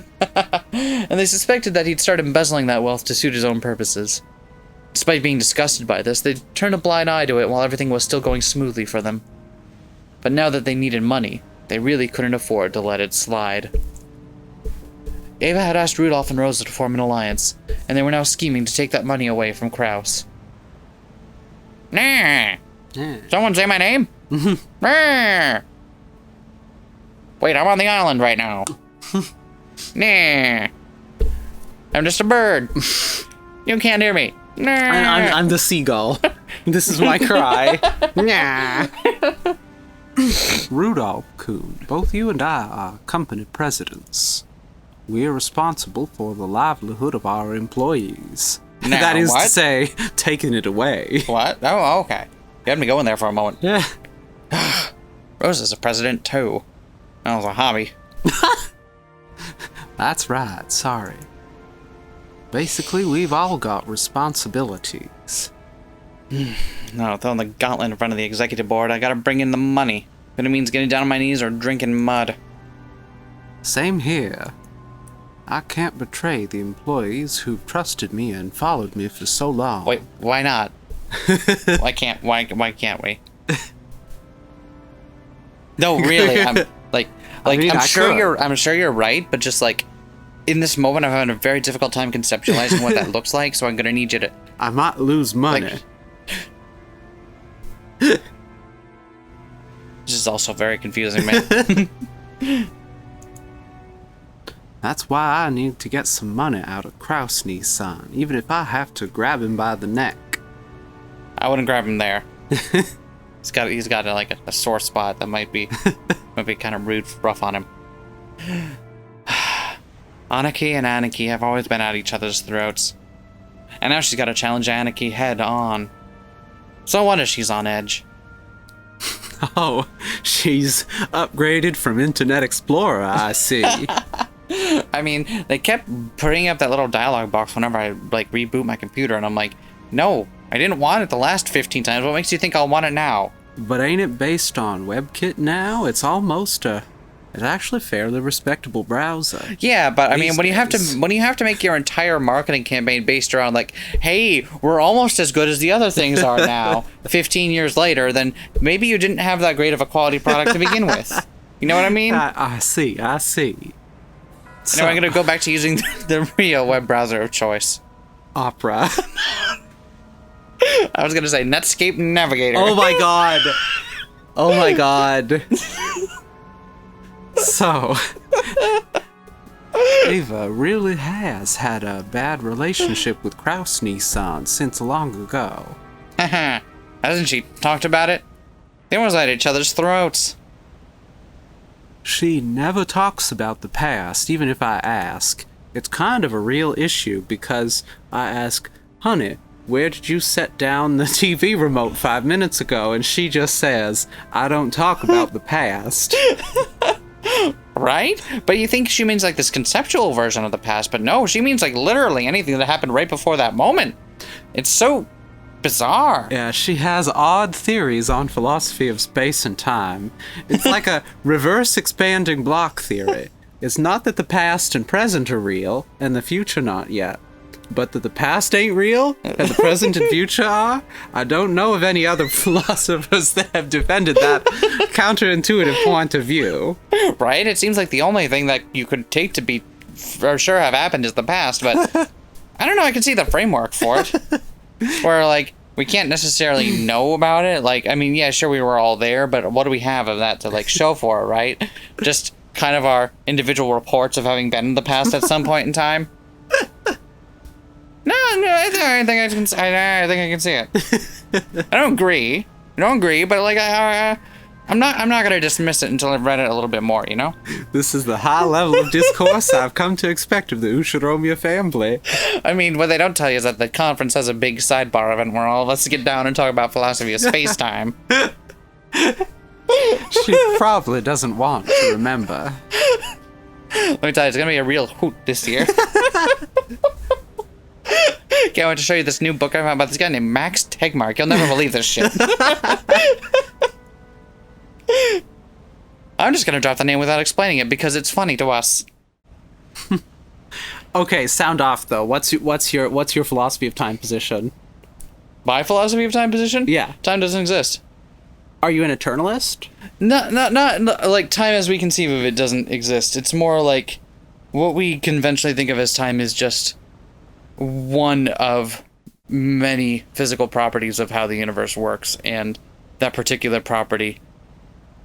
And they suspected that he'd start embezzling that wealth to suit his own purposes. Despite being disgusted by this, they turned a blind eye to it while everything was still going smoothly for them. But now that they needed money, they really couldn't afford to let it slide. Ava had asked Rudolph and Rosa to form an alliance, and they were now scheming to take that money away from Kraus. Nah. Someone say my name? Nah. Wait, I'm on the island right now. Nah. I'm just a bird. You can't hear me. Nah. I'm the seagull. This is my cry. Nah. Rudolph Kuhn, both you and I are company presidents. We are responsible for the livelihood of our employees. Now, that is what? to say, taking it away. What? Oh, okay. You had me going there for a moment. Yeah. Rosa's a president, too. That was a hobby. That's right, sorry. Basically, we've all got responsibilities. No, throwing the gauntlet in front of the executive board, I gotta bring in the money. If it means getting down on my knees or drinking mud. Same here. I can't betray the employees who've trusted me and followed me for so long. Wait, why not? Why can't we? No, really, I'm sure you're right, but just like in this moment I'm having a very difficult time conceptualizing what that looks like, so I'm gonna need you to I might lose money. This is also very confusing, man. That's why I need to get some money out of Kraus-san, even if I have to grab him by the neck. I wouldn't grab him there. He's got like a sore spot that might be kind of rude, rough on him. Anarchy and Anarchy have always been at each other's throats. And now she's got to challenge Anarchy head on. So I wonder she's on edge. Oh, she's upgraded from Internet Explorer, I see. I mean, they kept putting up that little dialogue box whenever I like reboot my computer, and I'm like, no, I didn't want it the last 15 times. What makes you think I'll want it now? But ain't it based on WebKit now? It's almost it's actually a fairly respectable browser. Yeah, but I mean, when you have to make your entire marketing campaign based around like, hey, we're almost as good as the other things are now, 15 years later, then maybe you didn't have that great of a quality product to begin with. You know what I mean? I see. So, now I'm going to go back to using the real web browser of choice. Opera. I was going to say Netscape Navigator. Oh my god. Oh my god. So, Ava really has had a bad relationship with Kraus-san since long ago. Hasn't she talked about it? They almost at each other's throats. She never talks about the past, even if I ask. It's kind of a real issue because I ask, honey, where did you set down the TV remote 5 minutes ago? And she just says, I don't talk about the past. Right? But you think she means like this conceptual version of the past, but no, she means like literally anything that happened right before that moment. It's so bizarre. Yeah, she has odd theories on philosophy of space and time. It's like a reverse expanding block theory. It's not that the past and present are real, and the future not yet, but that the past ain't real, and the present and future are. I don't know of any other philosophers that have defended that counterintuitive point of view. Right? It seems like the only thing that you could take to be for sure have happened is the past, but I don't know, I can see the framework for it. Where, like, we can't necessarily know about it. Like, I mean, yeah, sure, we were all there, but what do we have of that to, like, show for it, right? Just kind of our individual reports of having been in the past at some point in time. No, I think I can see it. I don't agree, but, like, I'm not gonna dismiss it until I've read it a little bit more, you know? This is the high level of discourse I've come to expect of the Ushiromiya family. I mean, what they don't tell you is that the conference has a big sidebar event where all of us get down and talk about philosophy of space-time. She probably doesn't want to remember. Let me tell you, it's gonna be a real hoot this year. Can't wait to show you this new book I found about this guy named Max Tegmark. You'll never believe this shit. I'm just gonna drop the name without explaining it because it's funny to us. Okay, sound off though. What's your philosophy of time position? My philosophy of time position? Yeah. Time doesn't exist. Are you an eternalist? Not like time as we conceive of it doesn't exist. It's more like what we conventionally think of as time is just one of many physical properties of how the universe works, and that particular property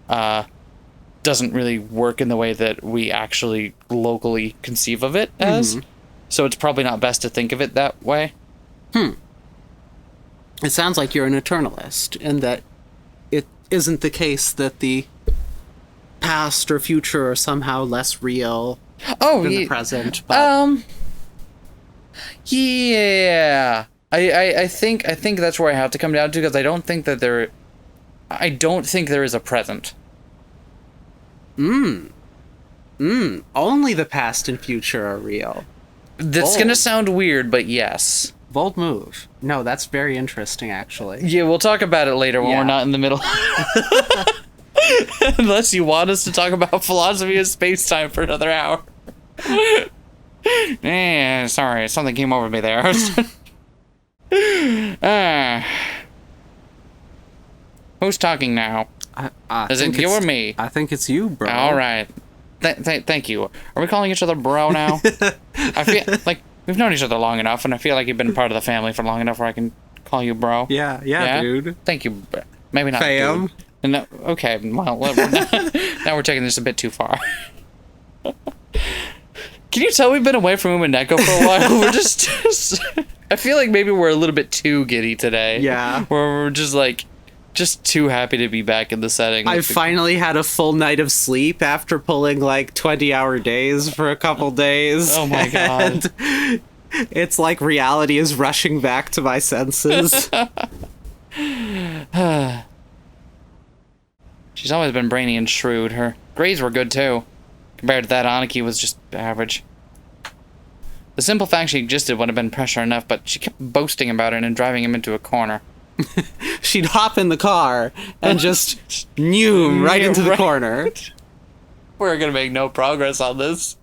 doesn't really work in the way that we actually locally conceive of it as. So it's probably not best to think of it that way. It sounds like you're an eternalist, and that it isn't the case that the past or future are somehow less real than the present. But yeah. I think that's where I have to come down to, because I don't think there is a present. Only the past and future are real. That's gonna sound weird, but yes. Bold move. No, that's very interesting, actually. Yeah, we'll talk about it later when we're not in the middle. Unless you want us to talk about philosophy of space-time for another hour. Sorry, something came over me there. Who's talking now? Is it you or me? I think it's you, bro. All right. Thank you. Are we calling each other bro now? I feel like we've known each other long enough, and I feel like you've been part of the family for long enough where I can call you bro. Yeah, dude. Thank you. Maybe not Fam. dude. No, okay, well, now we're taking this a bit too far. Can you tell we've been away from Umineko for a while? We're just I feel like maybe we're a little bit too giddy today. Yeah. Where we're just too happy to be back in the setting. I finally had a full night of sleep after pulling like 20-hour days for a couple days. Oh my god. And it's like reality is rushing back to my senses. She's always been brainy and shrewd. Her grades were good too. Compared to that, Aniki was just average. The simple fact she existed would have been pressure enough, but she kept boasting about it and driving him into a corner. She'd hop in the car and just noom right into the corner. We're gonna make no progress on this.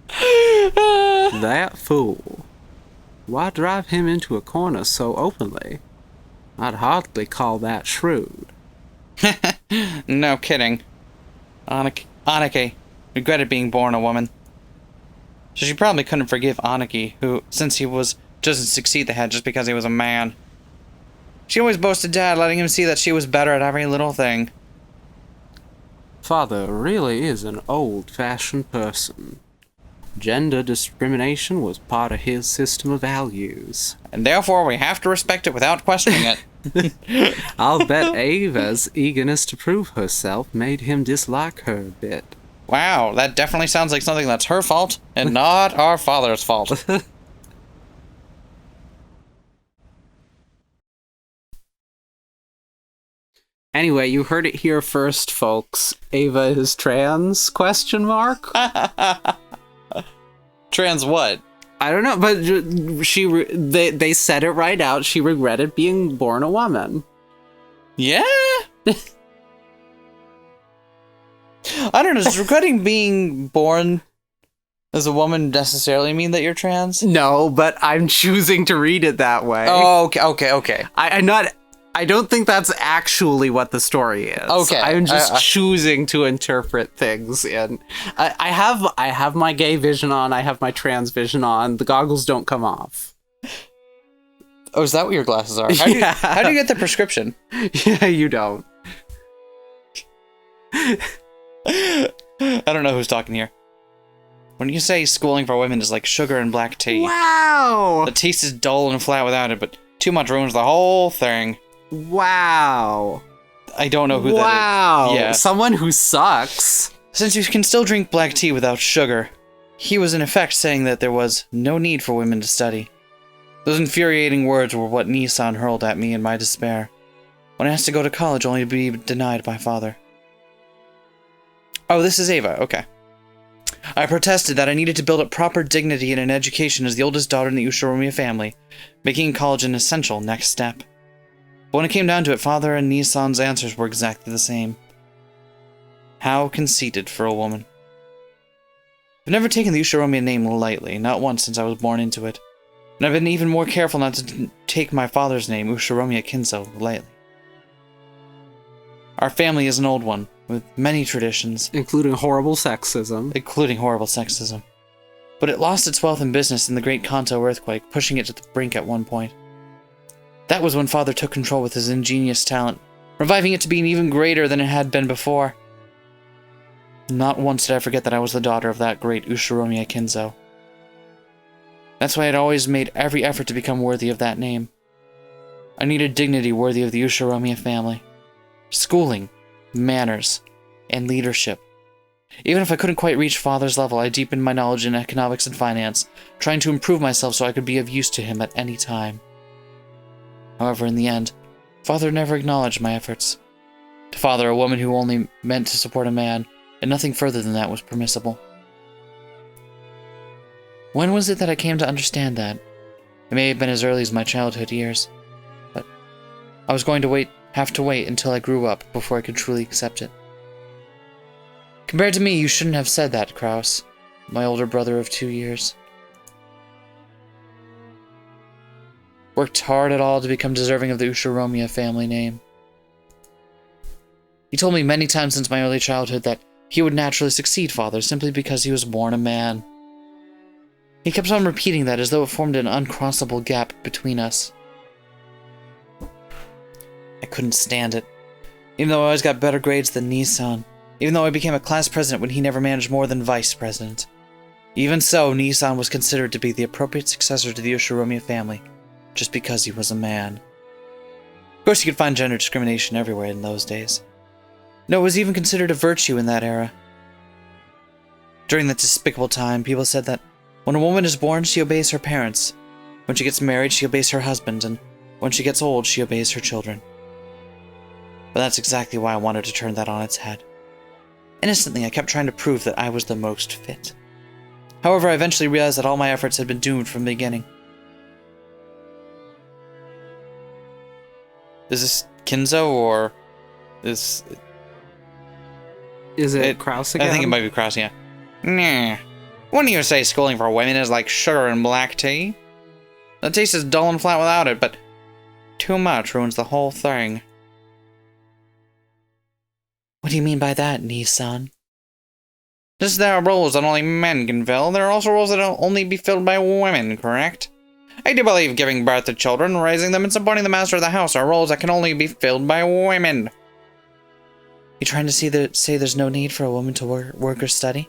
That fool. Why drive him into a corner so openly? I'd hardly call that shrewd. No kidding. Aniki regretted being born a woman. So she probably couldn't forgive Aniki, who, since he doesn't succeed the head just because he was a man. She always boasted Dad, letting him see that she was better at every little thing. Father really is an old-fashioned person. Gender discrimination was part of his system of values. And therefore we have to respect it without questioning it. I'll bet Ava's eagerness to prove herself made him dislike her a bit. Wow, that definitely sounds like something that's her fault, and not our father's fault. Anyway, you heard it here first, folks. Ava is trans? Question mark? Trans what? I don't know, but they said it right out. She regretted being born a woman. Yeah? I don't know, does regretting being born as a woman necessarily mean that you're trans? No, but I'm choosing to read it that way. Oh, okay. I don't think that's actually what the story is. Okay. I'm just choosing to interpret things, and I have my gay vision on, I have my trans vision on. The goggles don't come off. Oh, is that what your glasses are? How do you get the prescription? Yeah, you don't. I don't know who's talking here. When you say schooling for women is like sugar and black tea. Wow! The taste is dull and flat without it, but too much ruins the whole thing. Wow. I don't know who that is. Wow. Yeah. Someone who sucks. Since you can still drink black tea without sugar, he was in effect saying that there was no need for women to study. Those infuriating words were what Nissan hurled at me in my despair, when I asked to go to college only to be denied by father. Oh, this is Ava, okay. I protested that I needed to build up proper dignity and an education as the oldest daughter in the Ushiromiya family, making college an essential next step. But when it came down to it, father and Nissan's answers were exactly the same. How conceited for a woman. I've never taken the Ushiromiya name lightly, not once since I was born into it. And I've been even more careful not to take my father's name, Ushiromiya Kinzo, lightly. Our family is an old one, with many traditions. Including horrible sexism. But it lost its wealth and business in the Great Kanto earthquake, pushing it to the brink at one point. That was when Father took control with his ingenious talent, reviving it to being even greater than it had been before. Not once did I forget that I was the daughter of that great Ushiromiya Kinzo. That's why I'd always made every effort to become worthy of that name. I needed dignity worthy of the Ushiromiya family. Schooling, manners, and leadership. Even if I couldn't quite reach Father's level, I deepened my knowledge in economics and finance, trying to improve myself so I could be of use to him at any time. However, in the end, Father never acknowledged my efforts. To Father, a woman who only meant to support a man, and nothing further than that was permissible. When was it that I came to understand that? It may have been as early as my childhood years, but I was going to have to wait until I grew up before I could truly accept it. Compared to me, you shouldn't have said that, Kraus, my older brother of 2 years. Worked hard at all to become deserving of the Ushiromiya family name. He told me many times since my early childhood that he would naturally succeed Father simply because he was born a man. He kept on repeating that as though it formed an uncrossable gap between us. I couldn't stand it. Even though I always got better grades than Nissan. Even though I became a class president when he never managed more than vice president. Even so, Nissan was considered to be the appropriate successor to the Ushiromiya family, just because he was a man. Of course, you could find gender discrimination everywhere in those days. No, it was even considered a virtue in that era. During that despicable time, people said that when a woman is born, she obeys her parents. When she gets married, she obeys her husband, and when she gets old, she obeys her children. But that's exactly why I wanted to turn that on its head. Innocently, I kept trying to prove that I was the most fit. However, I eventually realized that all my efforts had been doomed from the beginning. Is this Kinzo, or is it Kraus again? I think it might be Kraus, yeah. Nah. Wouldn't you say schooling for women is like sugar and black tea? The taste is dull and flat without it, but too much ruins the whole thing. What do you mean by that, Nissan? Just there are roles that only men can fill. There are also roles that will only be filled by women, correct? I do believe giving birth to children, raising them, and supporting the master of the house are roles that can only be filled by women. You trying to say there's no need for a woman to work or study?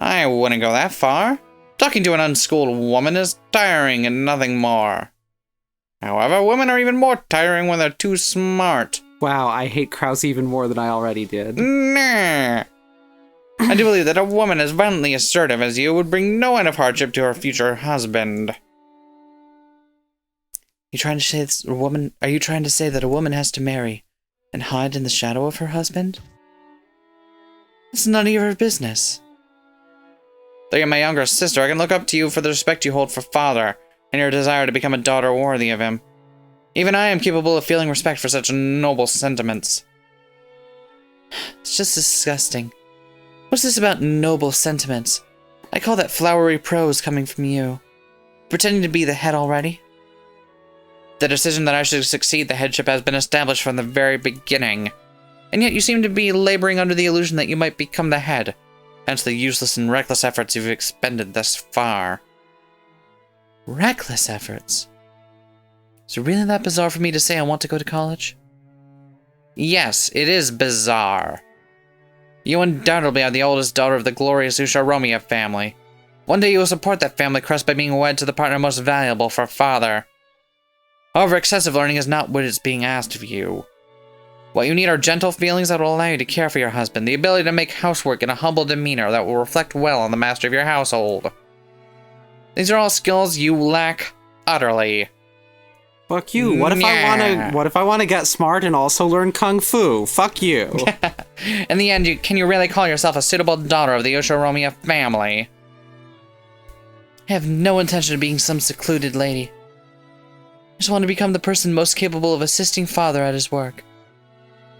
I wouldn't go that far. Talking to an unschooled woman is tiring and nothing more. However, women are even more tiring when they're too smart. Wow, I hate Kraus even more than I already did. Nah. I do believe that a woman as violently assertive as you would bring no end of hardship to her future husband. Are you trying to say that a woman has to marry and hide in the shadow of her husband? It's none of your business. Though you're my younger sister, I can look up to you for the respect you hold for Father and your desire to become a daughter worthy of him. Even I am capable of feeling respect for such noble sentiments. It's just disgusting. What's this about noble sentiments? I call that flowery prose coming from you. Pretending to be the head already? The decision that I should succeed the headship has been established from the very beginning. And yet you seem to be laboring under the illusion that you might become the head. Hence the useless and reckless efforts you've expended thus far. Reckless efforts? Is it really that bizarre for me to say I want to go to college? Yes, it is bizarre. You undoubtedly are the oldest daughter of the glorious Ushiromiya family. One day you will support that family crest by being wed to the partner most valuable for Father. However, excessive learning is not what is being asked of you. What you need are gentle feelings that will allow you to care for your husband, the ability to make housework in a humble demeanor that will reflect well on the master of your household. These are all skills you lack utterly. Fuck you. What if I want to get smart and also learn kung fu? Fuck you. In the end, can you really call yourself a suitable daughter of the Ushiromiya family? I have no intention of being some secluded lady. I just want to become the person most capable of assisting Father at his work.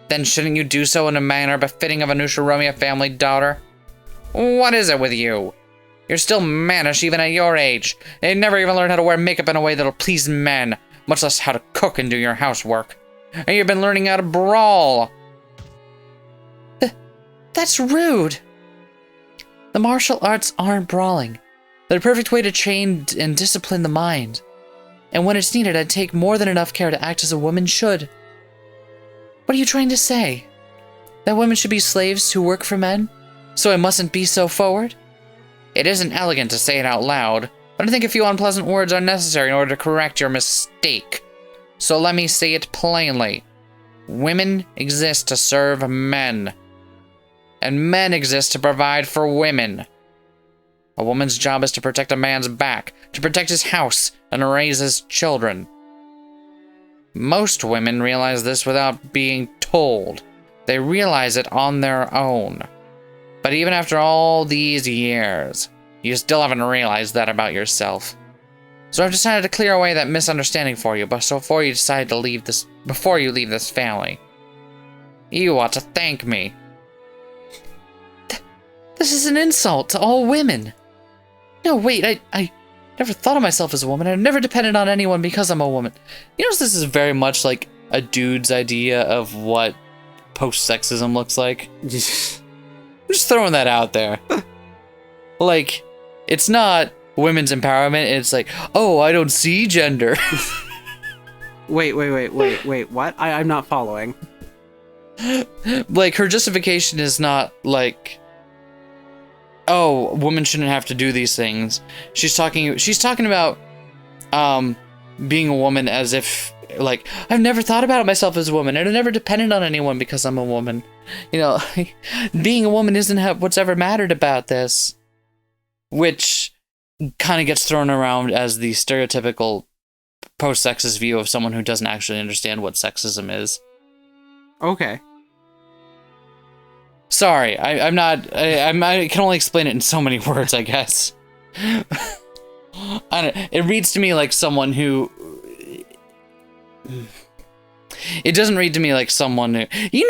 Then shouldn't you do so in a manner befitting of an Ushiromiya family daughter? What is it with you? You're still mannish even at your age. You never even learned how to wear makeup in a way that'll please men. much less how to cook and do your housework. And you've been learning how to brawl. That's rude. The martial arts aren't brawling. They're the perfect way to train and discipline the mind. And when it's needed, I'd take more than enough care to act as a woman should. What are you trying to say? That women should be slaves who work for men? So I mustn't be so forward? It isn't elegant to say it out loud, but I think a few unpleasant words are necessary in order to correct your mistake. So let me say it plainly. Women exist to serve men. And men exist to provide for women. A woman's job is to protect a man's back, to protect his house, and raise his children. Most women realize this without being told. They realize it on their own. But even after all these years, you still haven't realized that about yourself. So I've decided to clear away that misunderstanding for you, before you leave this family. You ought to thank me. This is an insult to all women. No, wait, I never thought of myself as a woman. I've never depended on anyone because I'm a woman. You know, this is very much like a dude's idea of what post-sexism looks like. I'm just throwing that out there. Like, it's not women's empowerment. It's like, oh, I don't see gender. Wait, what? I'm not following. Like, her justification is not like, oh, women shouldn't have to do these things. She's talking about being a woman as if, like, I've never thought about myself as a woman, and I've never depended on anyone because I'm a woman. You know, being a woman isn't what's ever mattered about this. Which kind of gets thrown around as the stereotypical post-sexist view of someone who doesn't actually understand what sexism is. Okay. Sorry, I can only explain it in so many words, I guess. It reads to me like someone who... It doesn't read to me like someone who... You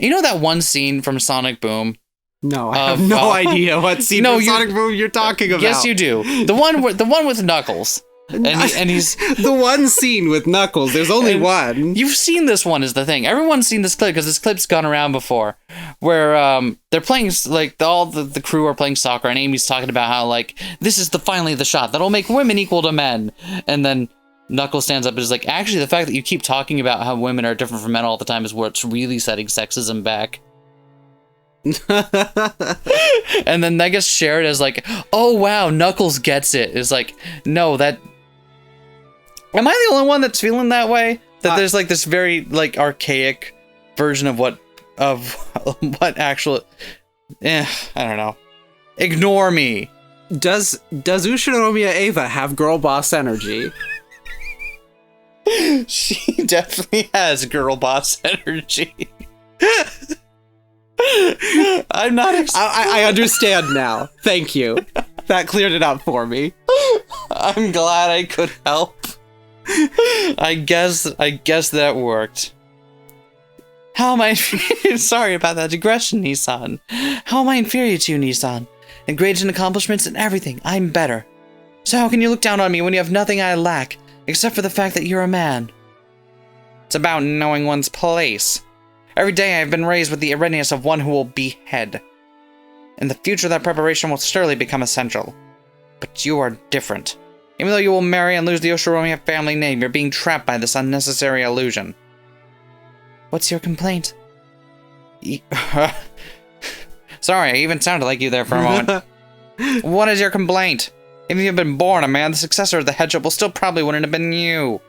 know that one scene from Sonic Boom? No, I have no idea what scene from Sonic Boom you're talking about. Yes, you do. The one with Knuckles. And he's the one scene with Knuckles. There's only one. You've seen this one is the thing. Everyone's seen this clip because this clip's gone around before, where they're playing, like, all the crew are playing soccer, and Amy's talking about how, like, this is finally the shot that'll make women equal to men, and then Knuckles stands up and is like, actually, the fact that you keep talking about how women are different from men all the time is what's really setting sexism back. And then that gets shared as like, oh wow, Knuckles gets it. It's like, no, that... Am I the only one that's feeling that way? That there's like this very like archaic version of what actual... I don't know. Ignore me. Does Ushinomiya Eva have girl boss energy? She definitely has girl boss energy. I'm not. I understand now. Thank you. That cleared it up for me. I'm glad I could help. I guess that worked. How am I? Sorry about that digression, Nissan. How am I inferior to you, Nissan? In grades and accomplishments and everything, I'm better. So how can you look down on me when you have nothing I lack, except for the fact that you're a man? It's about knowing one's place. Every day I've been raised with the readiness of one who will behead. In the future, that preparation will surely become essential. But you are different. Even though you will marry and lose the Oshiromiya family name, you're being trapped by this unnecessary illusion. What's your complaint? Sorry, I even sounded like you there for a moment. What is your complaint? Even if you've been born a man, the successor of the headship will still probably wouldn't have been you.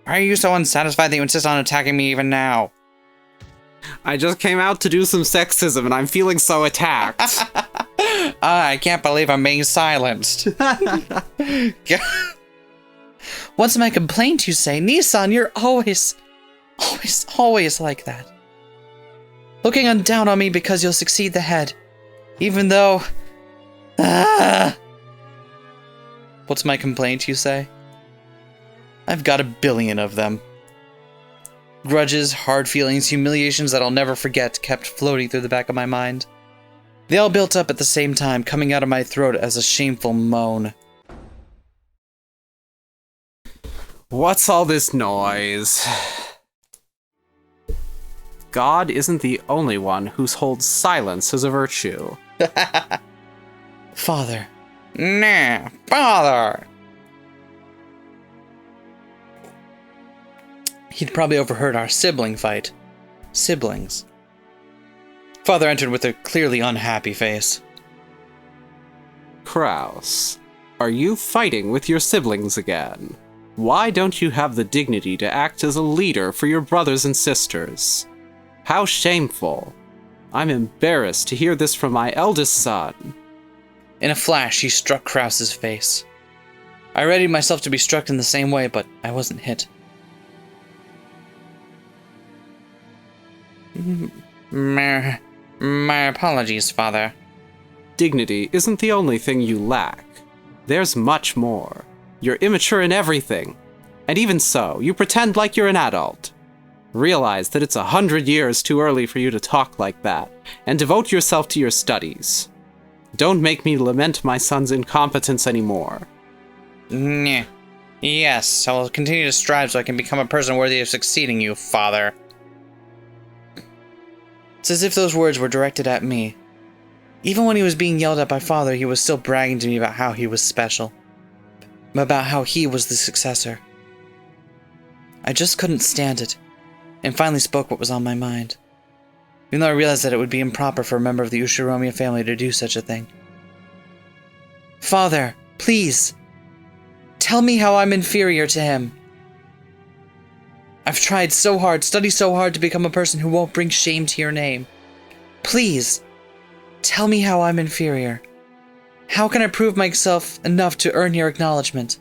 Why are you so unsatisfied that you insist on attacking me even now? I just came out to do some sexism and I'm feeling so attacked. I can't believe I'm being silenced. What's my complaint, you say? Nissan, you're always like that. Looking down on me because you'll succeed the head. Even though... What's my complaint, you say? I've got 1 billion of them. Grudges, hard feelings, humiliations that I'll never forget kept floating through the back of my mind. They all built up at the same time, coming out of my throat as a shameful moan. What's all this noise? God isn't the only one who holds silence as a virtue. Father. Nah, father! He'd probably overheard our sibling fight. Siblings. Father entered with a clearly unhappy face. Kraus, are you fighting with your siblings again? Why don't you have the dignity to act as a leader for your brothers and sisters? How shameful. I'm embarrassed to hear this from my eldest son. In a flash, he struck Kraus's face. I readied myself to be struck in the same way, but I wasn't hit. My apologies, Father. Dignity isn't the only thing you lack. There's much more. You're immature in everything. And even so, you pretend like you're an adult. Realize that it's 100 years too early for you to talk like that, and devote yourself to your studies. Don't make me lament my son's incompetence anymore. Yes, I will continue to strive so I can become a person worthy of succeeding you, Father. It's as if those words were directed at me. Even when he was being yelled at by Father, he was still bragging to me about how he was special. About how he was the successor. I just couldn't stand it, and finally spoke what was on my mind. Even though I realized that it would be improper for a member of the Ushiromiya family to do such a thing. Father, please, tell me how I'm inferior to him. I've tried so hard, studied so hard to become a person who won't bring shame to your name. Please, tell me how I'm inferior. How can I prove myself enough to earn your acknowledgement?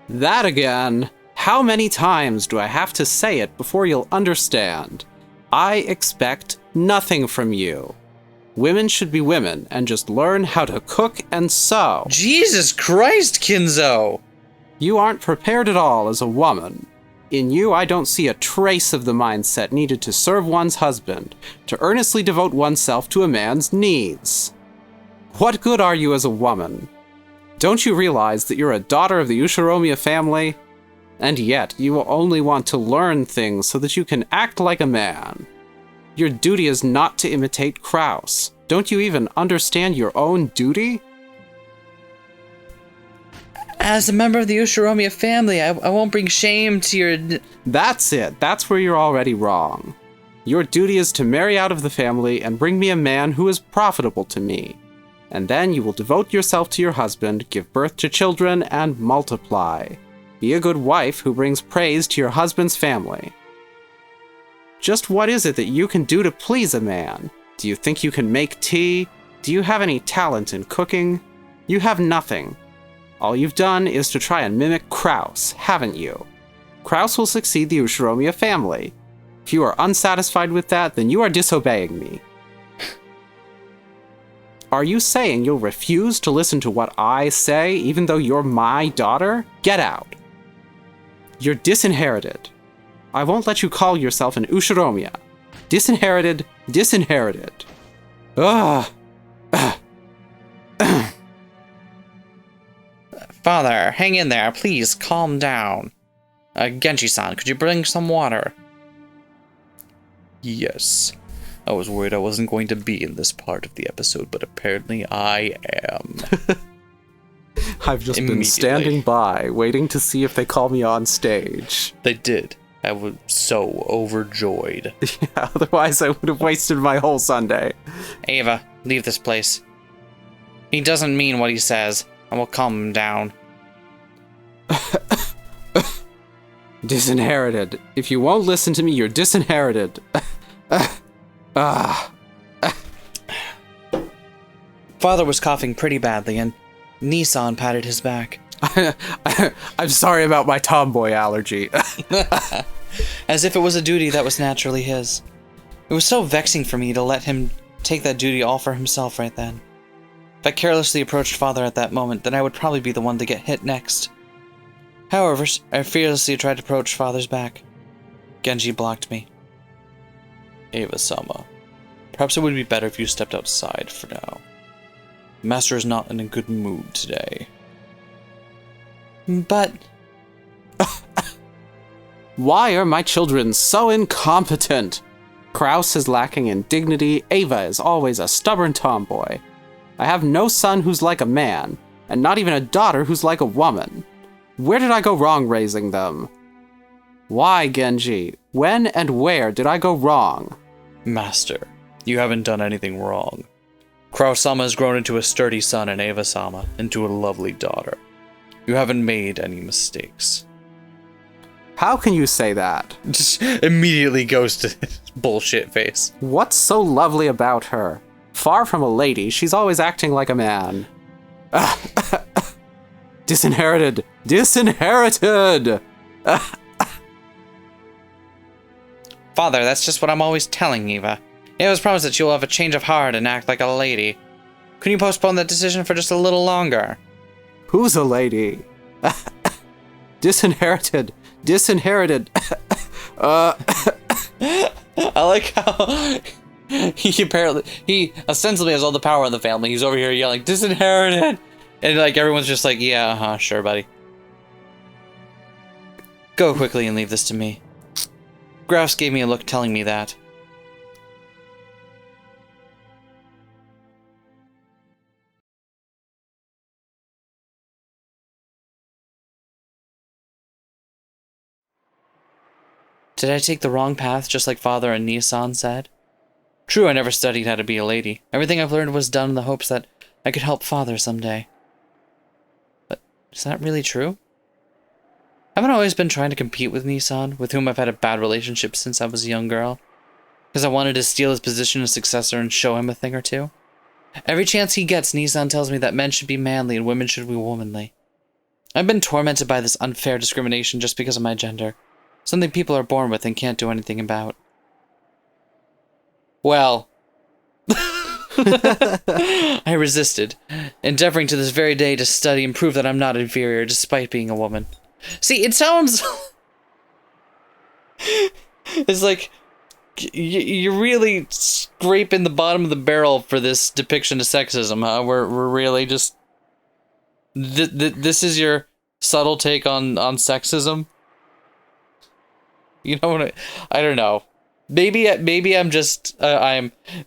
That again. How many times do I have to say it before you'll understand? I expect nothing from you. Women should be women and just learn how to cook and sew. Jesus Christ, Kinzo! You aren't prepared at all as a woman. In you, I don't see a trace of the mindset needed to serve one's husband, to earnestly devote oneself to a man's needs. What good are you as a woman? Don't you realize that you're a daughter of the Ushiromiya family? And yet, you only want to learn things so that you can act like a man. Your duty is not to imitate Kraus. Don't you even understand your own duty? As a member of the Ushiromiya family, I won't bring shame to your... That's it. That's where you're already wrong. Your duty is to marry out of the family and bring me a man who is profitable to me. And then you will devote yourself to your husband, give birth to children, and multiply. Be a good wife who brings praise to your husband's family. Just what is it that you can do to please a man? Do you think you can make tea? Do you have any talent in cooking? You have nothing. All you've done is to try and mimic Kraus, haven't you? Kraus will succeed the Ushiromiya family. If you are unsatisfied with that, then you are disobeying me. Are you saying you'll refuse to listen to what I say, even though you're my daughter? Get out. You're disinherited. I won't let you call yourself an Ushiromiya. Disinherited, disinherited. Ugh. Father, hang in there. Please, calm down. Genji-san, could you bring some water? Yes. I was worried I wasn't going to be in this part of the episode, but apparently I am. I've just been standing by, waiting to see if they call me on stage. They did. I was so overjoyed. Yeah, otherwise I would have wasted my whole Sunday. Ava, leave this place. He doesn't mean what he says. I will calm him down. Disinherited. If you won't listen to me, you're disinherited. Father was coughing pretty badly, and Nissan patted his back. I'm sorry about my tomboy allergy. As if it was a duty that was naturally his. It was so vexing for me to let him take that duty all for himself right then. If I carelessly approached Father at that moment, then I would probably be the one to get hit next. However, I fearlessly tried to approach Father's back. Genji blocked me. Ava-sama, perhaps it would be better if you stepped outside for now. The Master is not in a good mood today. But... Why are my children so incompetent? Kraus is lacking in dignity, Ava is always a stubborn tomboy. I have no son who's like a man, and not even a daughter who's like a woman. Where did I go wrong raising them? Why, Genji? When and where did I go wrong? Master, you haven't done anything wrong. Kraus-sama has grown into a sturdy son and Ava-sama into a lovely daughter. You haven't made any mistakes. How can you say that? Just immediately goes to his bullshit face. What's so lovely about her? Far from a lady, she's always acting like a man. Disinherited! Disinherited! Father, that's just what I'm always telling Eva. Eva's promised that she'll have a change of heart and act like a lady. Can you postpone that decision for just a little longer? Who's a lady? Disinherited. Disinherited. I like how he ostensibly has all the power in the family. He's over here yelling, disinherited! And like everyone's just like, yeah, sure, buddy. Go quickly and leave this to me. Grouse gave me a look telling me that. Did I take the wrong path just like Father and Nissan said? True, I never studied how to be a lady. Everything I've learned was done in the hopes that I could help Father someday. But is that really true? Haven't I always been trying to compete with Nissan, with whom I've had a bad relationship since I was a young girl? Because I wanted to steal his position as successor and show him a thing or two? Every chance he gets, Nissan tells me that men should be manly and women should be womanly. I've been tormented by this unfair discrimination just because of my gender. Something people are born with and can't do anything about. Well, I resisted, endeavoring to this very day to study and prove that I'm not inferior despite being a woman. See, it sounds... it's like, you're really scraping the bottom of the barrel for this depiction of sexism, huh? We're really just... this is your subtle take on sexism? You know what I don't know. Maybe I'm just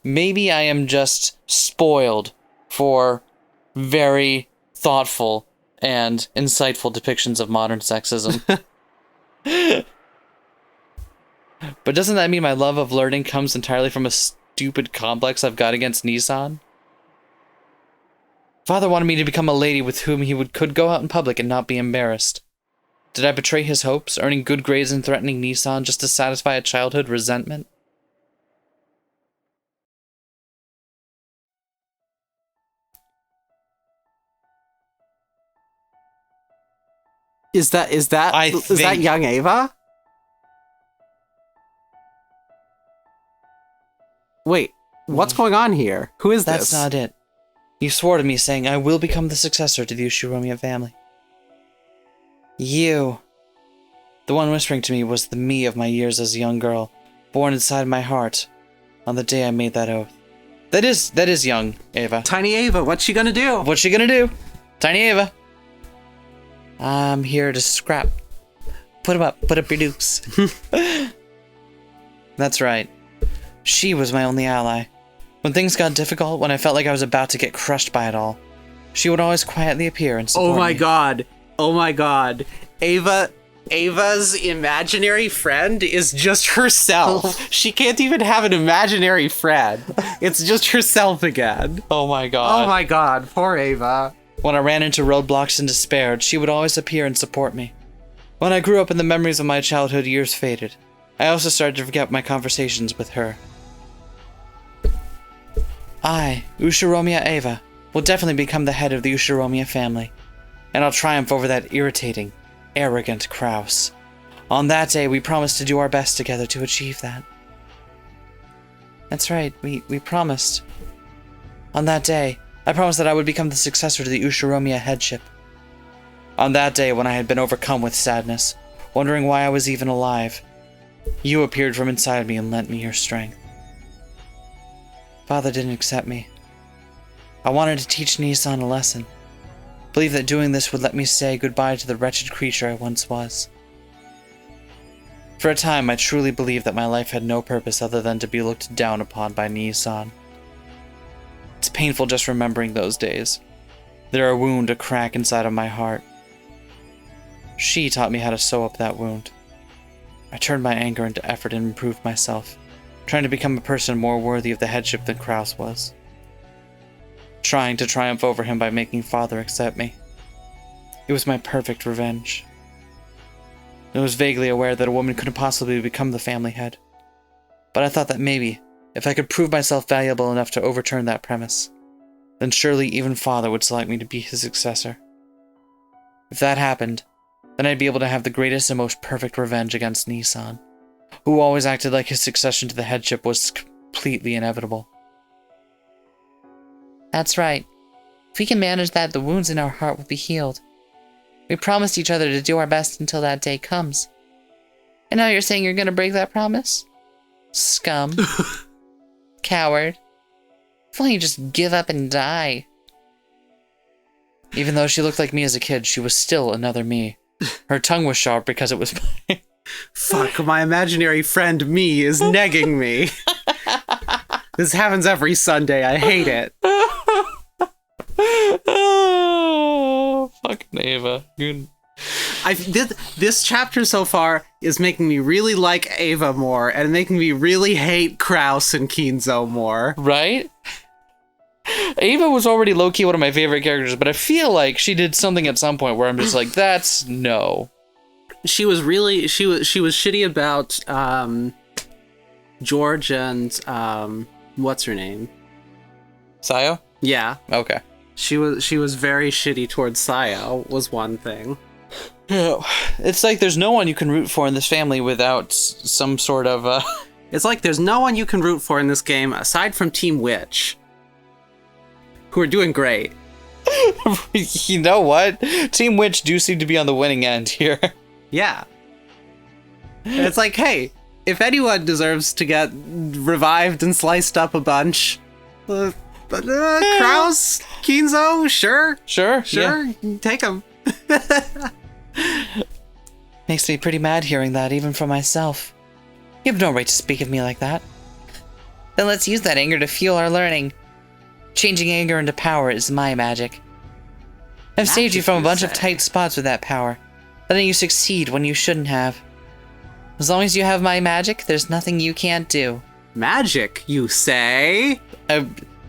maybe I am just spoiled for very thoughtful and insightful depictions of modern sexism. But doesn't that mean my love of learning comes entirely from a stupid complex I've got against Nissan? Father wanted me to become a lady with whom he could go out in public and not be embarrassed. Did I betray his hopes, earning good grades and threatening Nissan just to satisfy a childhood resentment? Is that young Ava? Wait, what's going on here? Who is this? That's not it. You swore to me saying I will become the successor to the Ushiromiya family. You. The one whispering to me was the me of my years as a young girl, born inside my heart, on the day I made that oath. That is young, Ava. Tiny Ava, what's she gonna do? What's she gonna do? Tiny Ava. I'm here to scrap. Put up your dukes. That's right. She was my only ally. When things got difficult, when I felt like I was about to get crushed by it all, she would always quietly appear and support me. Oh my god. Ava's imaginary friend is just herself. She can't even have an imaginary friend. It's just herself again. Oh my god. Oh my god, poor Ava. When I ran into roadblocks and despaired, she would always appear and support me. When I grew up and the memories of my childhood years faded, I also started to forget my conversations with her. I, Ushiromiya Ava, will definitely become the head of the Ushiromiya family, and I'll triumph over that irritating, arrogant Kraus. On that day, we promised to do our best together to achieve that. That's right, we promised. On that day, I promised that I would become the successor to the Ushiromiya headship. On that day, when I had been overcome with sadness, wondering why I was even alive, you appeared from inside me and lent me your strength. Father didn't accept me. I wanted to teach Nissan a lesson. Believed that doing this would let me say goodbye to the wretched creature I once was. For a time, I truly believed that my life had no purpose other than to be looked down upon by Nii-san. It's painful just remembering those days. They're a wound, a crack inside of my heart. She taught me how to sew up that wound. I turned my anger into effort and improved myself, trying to become a person more worthy of the headship than Kraus was. Trying to triumph over him by making Father accept me. It was my perfect revenge. I was vaguely aware that a woman couldn't possibly become the family head, but I thought that maybe, if I could prove myself valuable enough to overturn that premise, then surely even Father would select me to be his successor. If that happened, then I'd be able to have the greatest and most perfect revenge against Nii-san, who always acted like his succession to the headship was completely inevitable. That's right. If we can manage that, the wounds in our heart will be healed. We promised each other to do our best until that day comes. And now you're saying you're gonna break that promise? Scum. Coward. Why don't you just give up and die? Even though she looked like me as a kid, she was still another me. Her tongue was sharp because it was mine. Fuck, my imaginary friend me is negging me. This happens every Sunday. I hate it. Oh, fucking Ava. This chapter so far is making me really like Ava more and making me really hate Kraus and Kinzo more. Right? Ava was already low-key one of my favorite characters, but I feel like she did something at some point where I'm just like, that's no. She was shitty about George and what's her name? Sayo? Yeah. Okay. She was very shitty towards Sayo, was one thing. It's like there's no one you can root for in this family without some sort of It's like there's no one you can root for in this game aside from Team Witch, who are doing great. You know what? Team Witch do seem to be on the winning end here. Yeah. It's like, hey, if anyone deserves to get revived and sliced up a bunch, Kraus, Kinzo, sure, yeah. Take them. Makes me pretty mad hearing that, even from myself. You have no right to speak of me like that. Then let's use that anger to fuel our learning. Changing anger into power is my magic. I've saved you from a bunch of tight spots with that power, letting you succeed when you shouldn't have. As long as you have my magic, there's nothing you can't do. Magic, you say?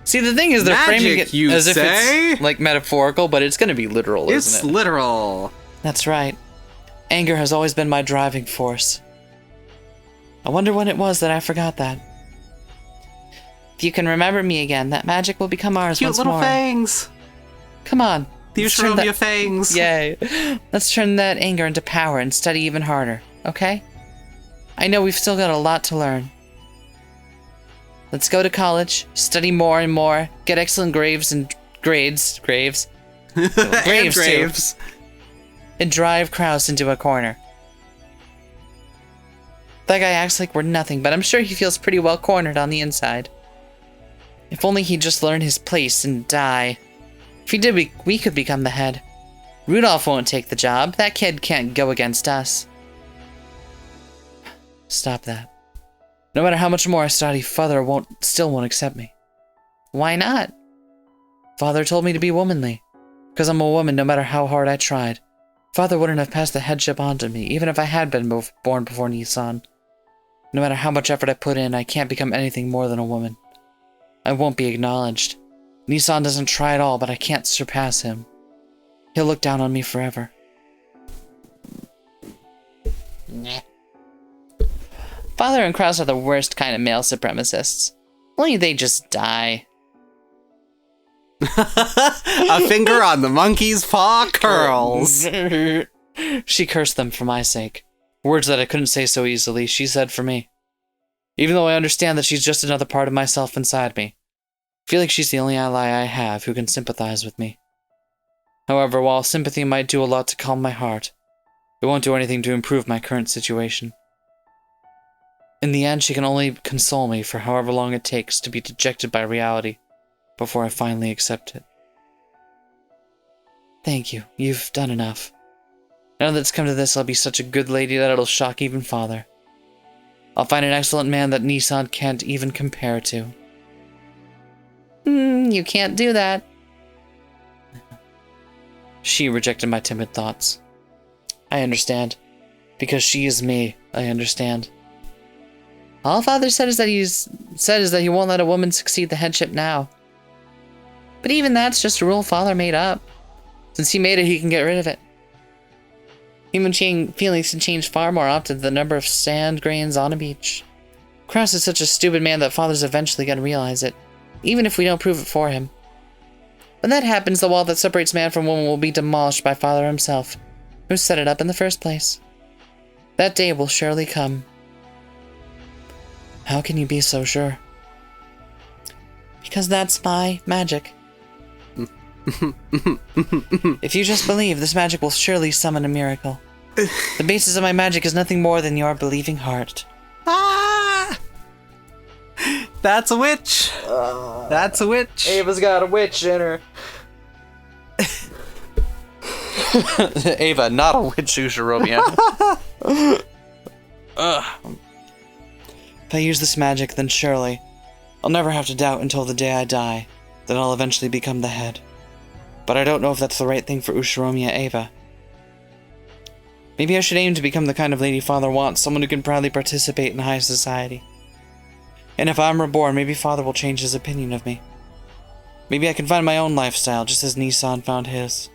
See, the thing is, they're framing it as if it's, like, metaphorical, but it's gonna be literal, isn't it? It's literal. That's right. Anger has always been my driving force. I wonder when it was that I forgot that. If you can remember me again, that magic will become ours once more. Cute little fangs. Come on. The Ushirovia fangs. Yay. Let's turn that anger into power and study even harder, okay? I know we've still got a lot to learn. Let's go to college, study more and more, get excellent graves, graves too, and drive Kraus into a corner. That guy acts like we're nothing, but I'm sure he feels pretty well cornered on the inside. If only he'd just learn his place and die. If he did, we could become the head. Rudolph won't take the job. That kid can't go against us. Stop that. No matter how much more I study, Father still won't accept me. Why not? Father told me to be womanly. Because I'm a woman, no matter how hard I tried. Father wouldn't have passed the headship on to me, even if I had been born before Nii-san. No matter how much effort I put in, I can't become anything more than a woman. I won't be acknowledged. Nii-san doesn't try at all, but I can't surpass him. He'll look down on me forever. Nah. Father and Kraus are the worst kind of male supremacists. Only they just die. A finger on the monkey's paw curls. She cursed them for my sake. Words that I couldn't say so easily, she said for me. Even though I understand that she's just another part of myself inside me. I feel like she's the only ally I have who can sympathize with me. However, while sympathy might do a lot to calm my heart, it won't do anything to improve my current situation. In the end, she can only console me for however long it takes to be dejected by reality before I finally accept it. Thank you. You've done enough. Now that it's come to this, I'll be such a good lady that it'll shock even Father. I'll find an excellent man that Nissan can't even compare to. You can't do that. She rejected my timid thoughts. I understand. Because she is me, I understand. All Father said is that he won't let a woman succeed the headship now. But even that's just a rule Father made up. Since he made it, he can get rid of it. Human feelings can change far more often than the number of sand grains on a beach. Kraus is such a stupid man that Father's eventually going to realize it, even if we don't prove it for him. When that happens, the wall that separates man from woman will be demolished by Father himself, who set it up in the first place. That day will surely come. How can you be so sure? Because that's my magic. If you just believe, this magic will surely summon a miracle. The basis of my magic is nothing more than your believing heart. Ah! That's a witch! That's a witch! Ava's got a witch in her. Ava, not a witch, Ushiromiya. If I use this magic, then surely I'll never have to doubt until the day I die that I'll eventually become the head. But I don't know if that's the right thing for Ushiromiya Ava. Maybe I should aim to become the kind of lady Father wants, someone who can proudly participate in high society. And if I'm reborn, maybe Father will change his opinion of me. Maybe I can find my own lifestyle, just as Nissan found his.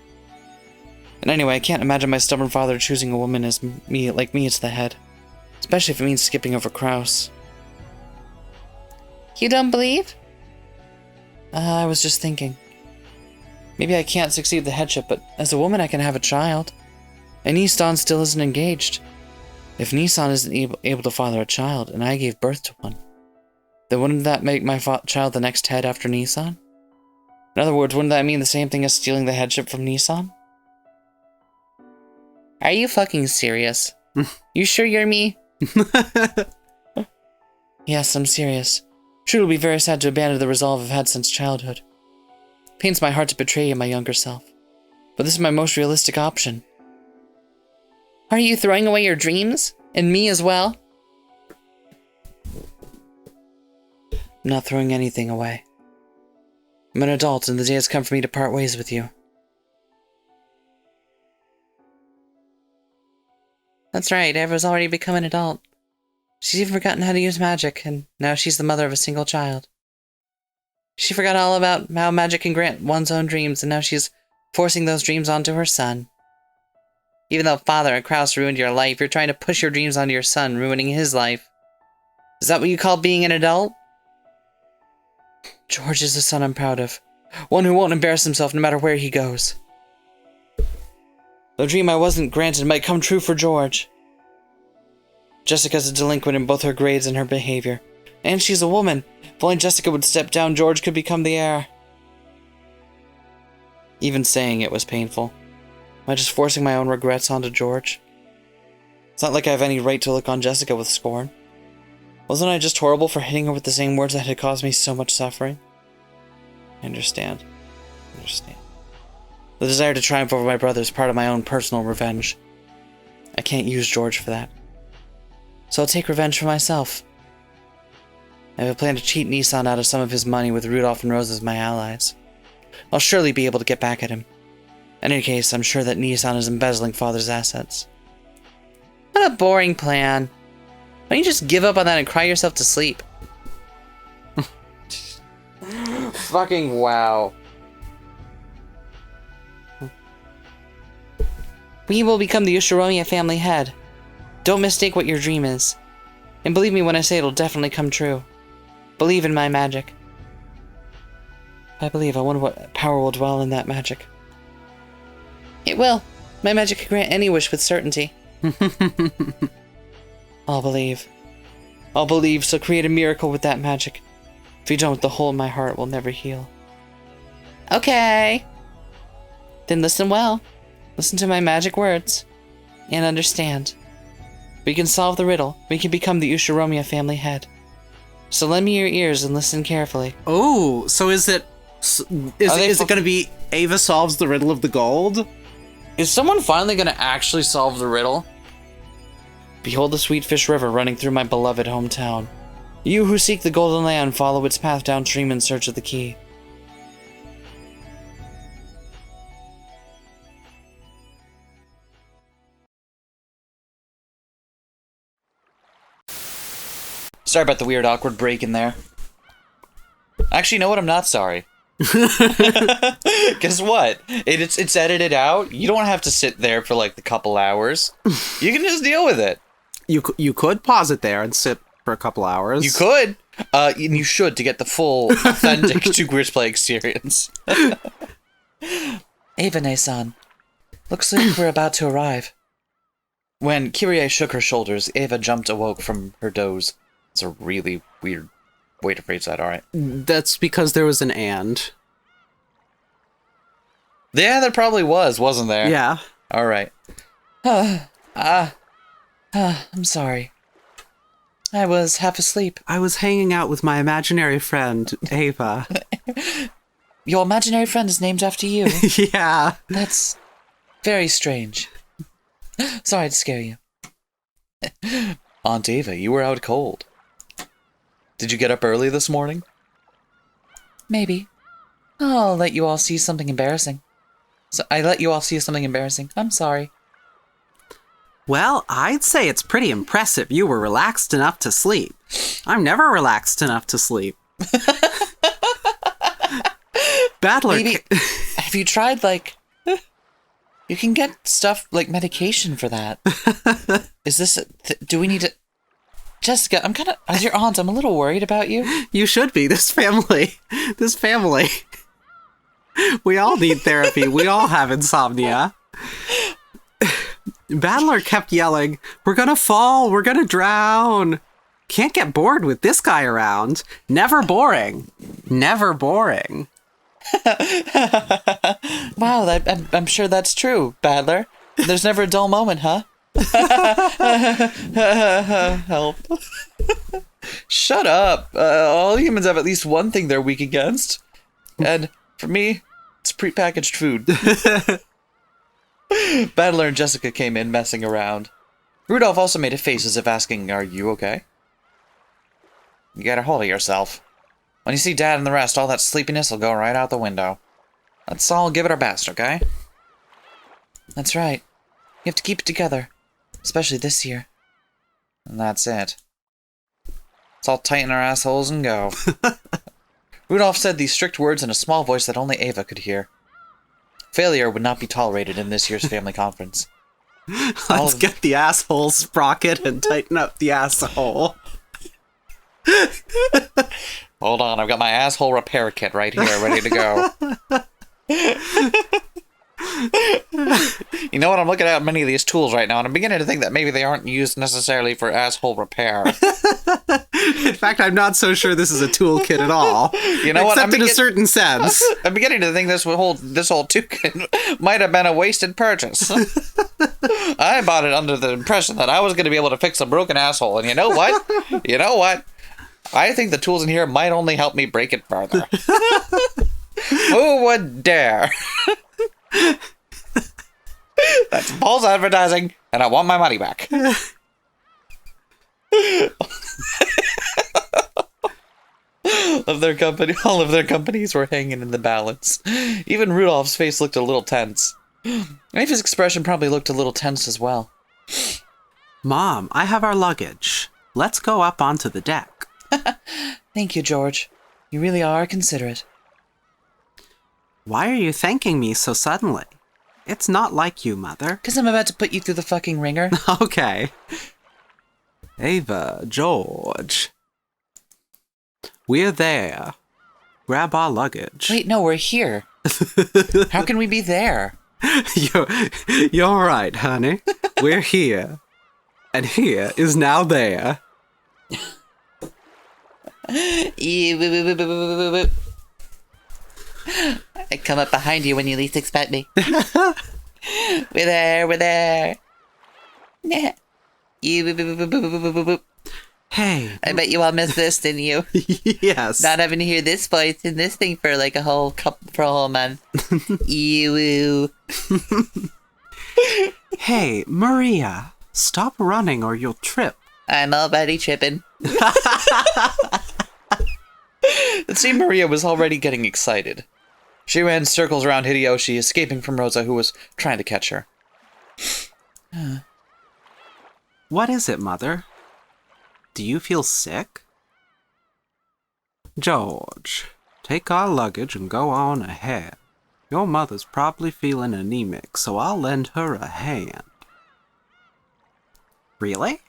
And anyway, I can't imagine my stubborn father choosing a woman like me as the head. Especially if it means skipping over Kraus. You don't believe? I was just thinking. Maybe I can't succeed the headship, but as a woman I can have a child. And Nissan still isn't engaged. If Nissan isn't able to father a child, and I gave birth to one, then wouldn't that make my child the next head after Nissan? In other words, wouldn't that mean the same thing as stealing the headship from Nissan? Are you fucking serious? You sure you're me? Yes, I'm serious. Sure, it'll be very sad to abandon the resolve I've had since childhood. Pains my heart to betray you, my younger self. But this is my most realistic option. Are you throwing away your dreams? And me as well? I'm not throwing anything away. I'm an adult, and the day has come for me to part ways with you. That's right, Ava's already become an adult. She's even forgotten how to use magic, and now she's the mother of a single child. She forgot all about how magic can grant one's own dreams, and now she's forcing those dreams onto her son. Even though Father and Kraus ruined your life, you're trying to push your dreams onto your son, ruining his life. Is that what you call being an adult? George is a son I'm proud of. One who won't embarrass himself no matter where he goes. The dream I wasn't granted might come true for George. Jessica's a delinquent in both her grades and her behavior. And she's a woman. If only Jessica would step down, George could become the heir. Even saying it was painful. Am I just forcing my own regrets onto George? It's not like I have any right to look on Jessica with scorn. Wasn't I just horrible for hitting her with the same words that had caused me so much suffering? I understand. The desire to triumph over my brother is part of my own personal revenge. I can't use George for that. So I'll take revenge for myself. I have a plan to cheat Nissan out of some of his money with Rudolph and Rose as my allies. I'll surely be able to get back at him. In any case, I'm sure that Nissan is embezzling Father's assets. What a boring plan. Why don't you just give up on that and cry yourself to sleep? Fucking wow. We will become the Ushiromiya family head. Don't mistake what your dream is. And believe me when I say it'll definitely come true. Believe in my magic. I believe. I wonder what power will dwell in that magic. It will. My magic can grant any wish with certainty. I'll believe. I'll believe, so create a miracle with that magic. If you don't, the hole in my heart will never heal. Okay. Then listen well. Listen to my magic words. And understand. We can solve the riddle. We can become the Ushiromiya family head. So lend me your ears and listen carefully. Oh, so is it going to be Ava solves the riddle of the gold? Is someone finally going to actually solve the riddle? Behold the sweet fish river running through my beloved hometown. You who seek the golden land, follow its path downstream in search of the key. Sorry about the weird, awkward break in there. Actually, you know what? I'm not sorry. Guess what? It's edited out. You don't have to sit there for like the couple hours. You can just deal with it. You could pause it there and sit for a couple hours. You could. And you should to get the full, authentic Two Queers Play experience. Ava-ne-san, looks like we're about to arrive. When Kyrie shook her shoulders, Ava awoke from her doze. It's a really weird way to phrase that, alright. That's because there was an and. Yeah, there probably was, wasn't there? Yeah. Alright. I'm sorry. I was half asleep. I was hanging out with my imaginary friend, Ava. Your imaginary friend is named after you. Yeah. That's very strange. Sorry to scare you. Aunt Ava, you were out cold. Did you get up early this morning? Maybe. I'll let you all see something embarrassing. I'm sorry. Well, I'd say it's pretty impressive you were relaxed enough to sleep. I'm never relaxed enough to sleep. Battler... Maybe... Have you tried, like... You can get stuff like medication for that. Is this... do we need to... Jessica, I'm kind of... As your aunt, I'm a little worried about you. You should be. This family. We all need therapy. We all have insomnia. Battler kept yelling, "We're gonna fall. We're gonna drown. Can't get bored with this guy around. Never boring. Never boring." Wow, I'm sure that's true, Battler. There's never a dull moment, huh? Help. Shut up. All humans have at least one thing they're weak against. And for me, it's prepackaged food. Battler and Jessica came in, messing around. Rudolph also made a face as if asking, "Are you okay?" You get a hold of yourself. When you see Dad and the rest, all that sleepiness will go right out the window. Let's all give it our best, okay? That's right. You have to keep it together. Especially this year. And that's it. Let's all tighten our assholes and go. Rudolph said these strict words in a small voice that only Ava could hear. Failure would not be tolerated in this year's family conference. Let's get the asshole sprocket and tighten up the asshole. Hold on, I've got my asshole repair kit right here, ready to go. You know what? I'm looking at many of these tools right now, and I'm beginning to think that maybe they aren't used necessarily for asshole repair. In fact, I'm not so sure this is a toolkit at all. You know what? Except in a certain sense. I'm beginning to think this whole toolkit might have been a wasted purchase. I bought it under the impression that I was going to be able to fix a broken asshole, and you know what? I think the tools in here might only help me break it further. Who would dare? That's false advertising, and I want my money back. All of their companies were hanging in the balance. Even Rudolph's face looked a little tense. Ava's expression probably looked a little tense as well. Mom, I have our luggage. Let's go up onto the deck. Thank you, George. You really are considerate. Why are you thanking me so suddenly? It's not like you, Mother. Because I'm about to put you through the fucking ringer. Okay. Ava, George. We're there. Grab our luggage. Wait, no, we're here. How can we be there? You're right, honey. We're here. And here is now there. I come up behind you when you least expect me. We're there. Yeah. Hey. I bet you all missed this, didn't you? Yes. Not having to hear this voice in this thing for like a whole month. Hey, Maria. Stop running or you'll trip. I'm already tripping. It seemed Maria was already getting excited. She ran circles around Hideyoshi, escaping from Rosa, who was trying to catch her. What is it, Mother? Do you feel sick? George, take our luggage and go on ahead. Your mother's probably feeling anemic, so I'll lend her a hand. Really?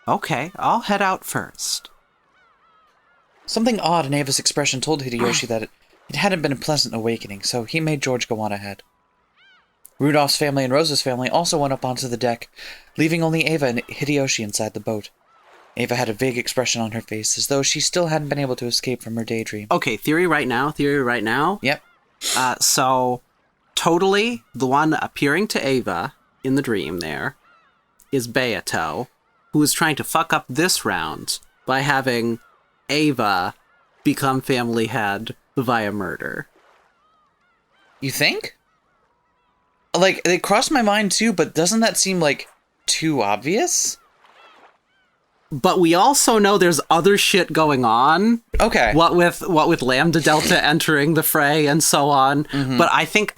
Okay, I'll head out first. Something odd in Ava's expression told Hideyoshi that it hadn't been a pleasant awakening, so he made George go on ahead. Rudolph's family and Rosa's family also went up onto the deck, leaving only Ava and Hideyoshi inside the boat. Ava had a vague expression on her face, as though she still hadn't been able to escape from her daydream. Okay, theory right now. Yep. So, totally, the one appearing to Ava in the dream there is Beato, who is trying to fuck up this round by having Ava become family head via murder. You think? Like, it crossed my mind too, but doesn't that seem, like, too obvious? But we also know there's other shit going on. Okay. What with Lambda Delta entering the fray and so on. Mm-hmm. But I think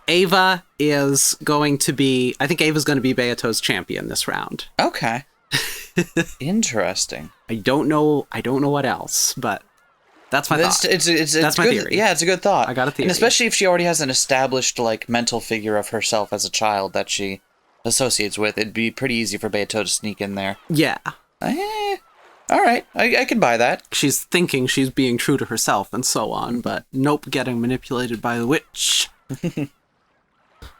Ava is going to be. I think Ava's going to be Beato's champion this round. Okay. Interesting. I don't know what else, but that's my thought. That's my good, theory. Yeah, it's a good thought. I got a theory. And especially if she already has an established like mental figure of herself as a child that she associates with, it'd be pretty easy for Beato to sneak in there. Yeah. All right, I can buy that. She's thinking she's being true to herself and so on, but nope, getting manipulated by the witch.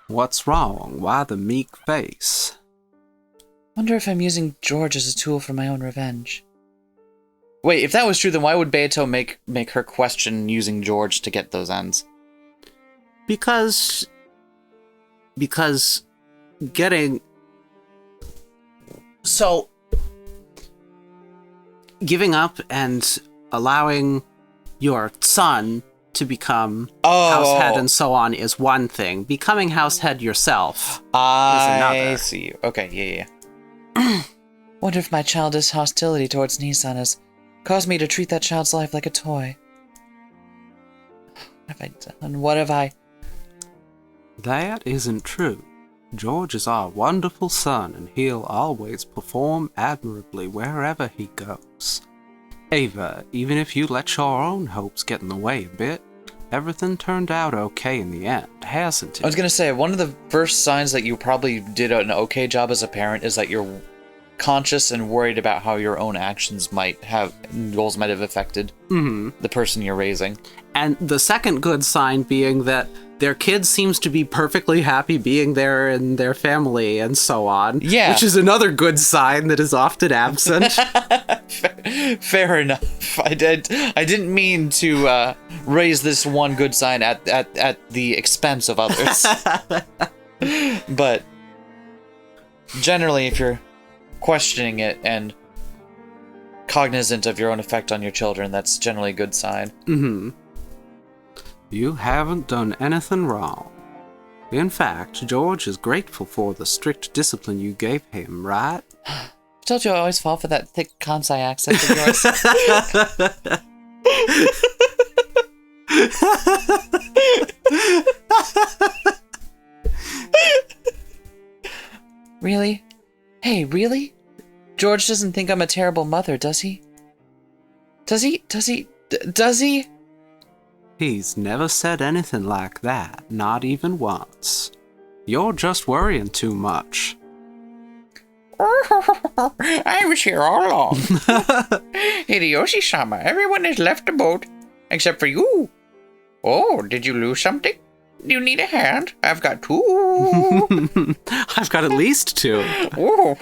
What's wrong? Why the meek face? Wonder if I'm using George as a tool for my own revenge. Wait, if that was true, then why would Beato make her question using George to get those ends? Because getting... So, giving up and allowing your son to become house head and so on is one thing. Becoming house head yourself is another. I see you. Okay, yeah. Wonder if my childish hostility towards Nissan has caused me to treat that child's life like a toy. What have I done? What have I... That isn't true. George is our wonderful son, and he'll always perform admirably wherever he goes. Ava, even if you let your own hopes get in the way a bit, everything turned out okay in the end, hasn't it? I was gonna say, one of the first signs that you probably did an okay job as a parent is that you're conscious and worried about how your own actions might have affected the person you're raising. And the second good sign being that their kid seems to be perfectly happy being there in their family and so on. Yeah. Which is another good sign that is often absent. Fair enough. I didn't mean to raise this one good sign at the expense of others. But generally, if you're questioning it and cognizant of your own effect on your children, that's generally a good sign. Mm-hmm. You haven't done anything wrong. In fact, George is grateful for the strict discipline you gave him, right? I told you I always fall for that thick Kansai accent of yours. Really? Hey, really? George doesn't think I'm a terrible mother, does he? Does he? He's never said anything like that, not even once. You're just worrying too much. I was here all along. Hideyoshi-sama, everyone has left the boat, except for you. Oh, did you lose something? Do you need a hand? I've got two. I've got at least two. Oh,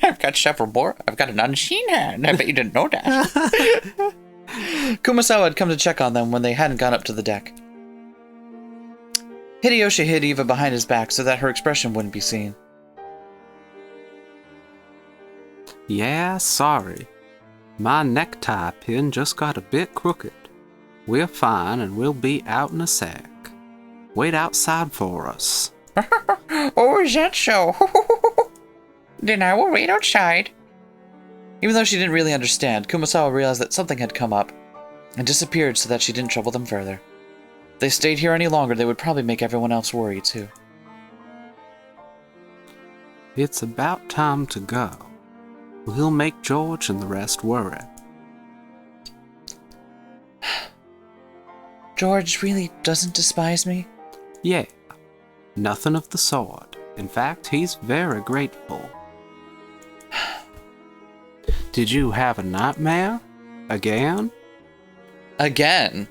I've got several more. I've got an unseen hand. I bet you didn't know that. Kumasawa had come to check on them when they hadn't gone up to the deck. Hideyoshi hid Eva behind his back so that her expression wouldn't be seen. Yeah, sorry. My necktie pin just got a bit crooked. We're fine and we'll be out in a sec. Wait outside for us. Oh, is that so? Then I will wait outside. Even though she didn't really understand, Kumasawa realized that something had come up and disappeared so that she didn't trouble them further. If they stayed here any longer, they would probably make everyone else worry, too. It's about time to go. We'll make George and the rest worry. George really doesn't despise me? Yeah, nothing of the sort. In fact, he's very grateful. Did you have a nightmare? Again? Again?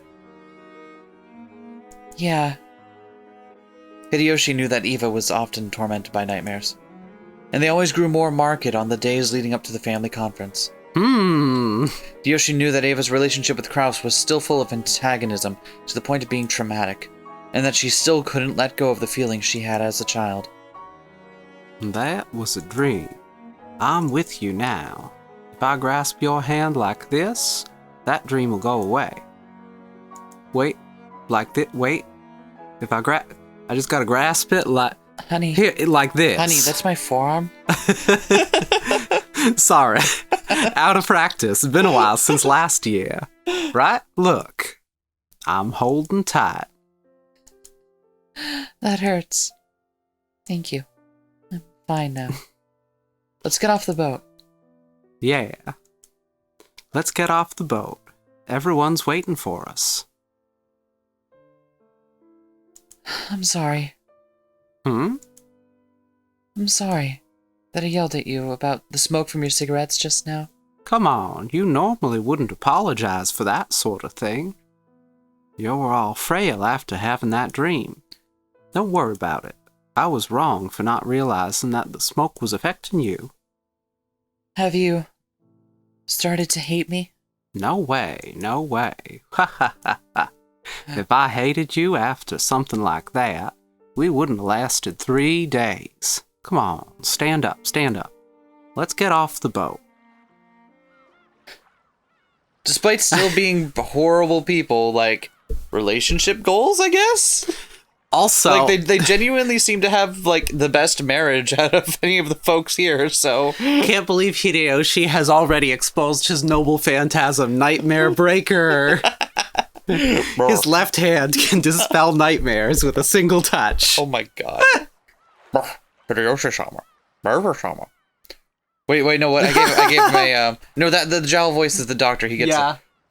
Yeah. Hideyoshi knew that Eva was often tormented by nightmares, and they always grew more marked on the days leading up to the family conference. Hideyoshi knew that Eva's relationship with Kraus was still full of antagonism to the point of being traumatic, and that she still couldn't let go of the feelings she had as a child. That was a dream. I'm with you now. If I grasp your hand like this, that dream will go away. Wait, like this. Wait. If I just gotta grasp it like... Honey. Here, like this. Honey, that's my forearm. Sorry. Out of practice. It's been a while since last year. Right? Look. I'm holding tight. That hurts. Thank you. I'm fine now. Let's get off the boat. Yeah. Let's get off the boat. Everyone's waiting for us. I'm sorry. I'm sorry that I yelled at you about the smoke from your cigarettes just now. Come on, you normally wouldn't apologize for that sort of thing. You were all frail after having that dream. Don't worry about it. I was wrong for not realizing that the smoke was affecting you. Have you started to hate me? No way, no way. Ha ha ha ha. If I hated you after something like that, we wouldn't have lasted 3 days. Come on, stand up, stand up. Let's get off the boat. Despite still being horrible people, like, relationship goals, I guess? Also, like, they genuinely seem to have, like, the best marriage out of any of the folks here, so... Can't believe Hideyoshi has already exposed his noble phantasm, Nightmare Breaker. His left hand can dispel nightmares with a single touch. Oh my god. Hideyoshi-sama. Murder-sama. Wait, no, what? I gave him a, no, that, the jowl voice is the doctor, he gets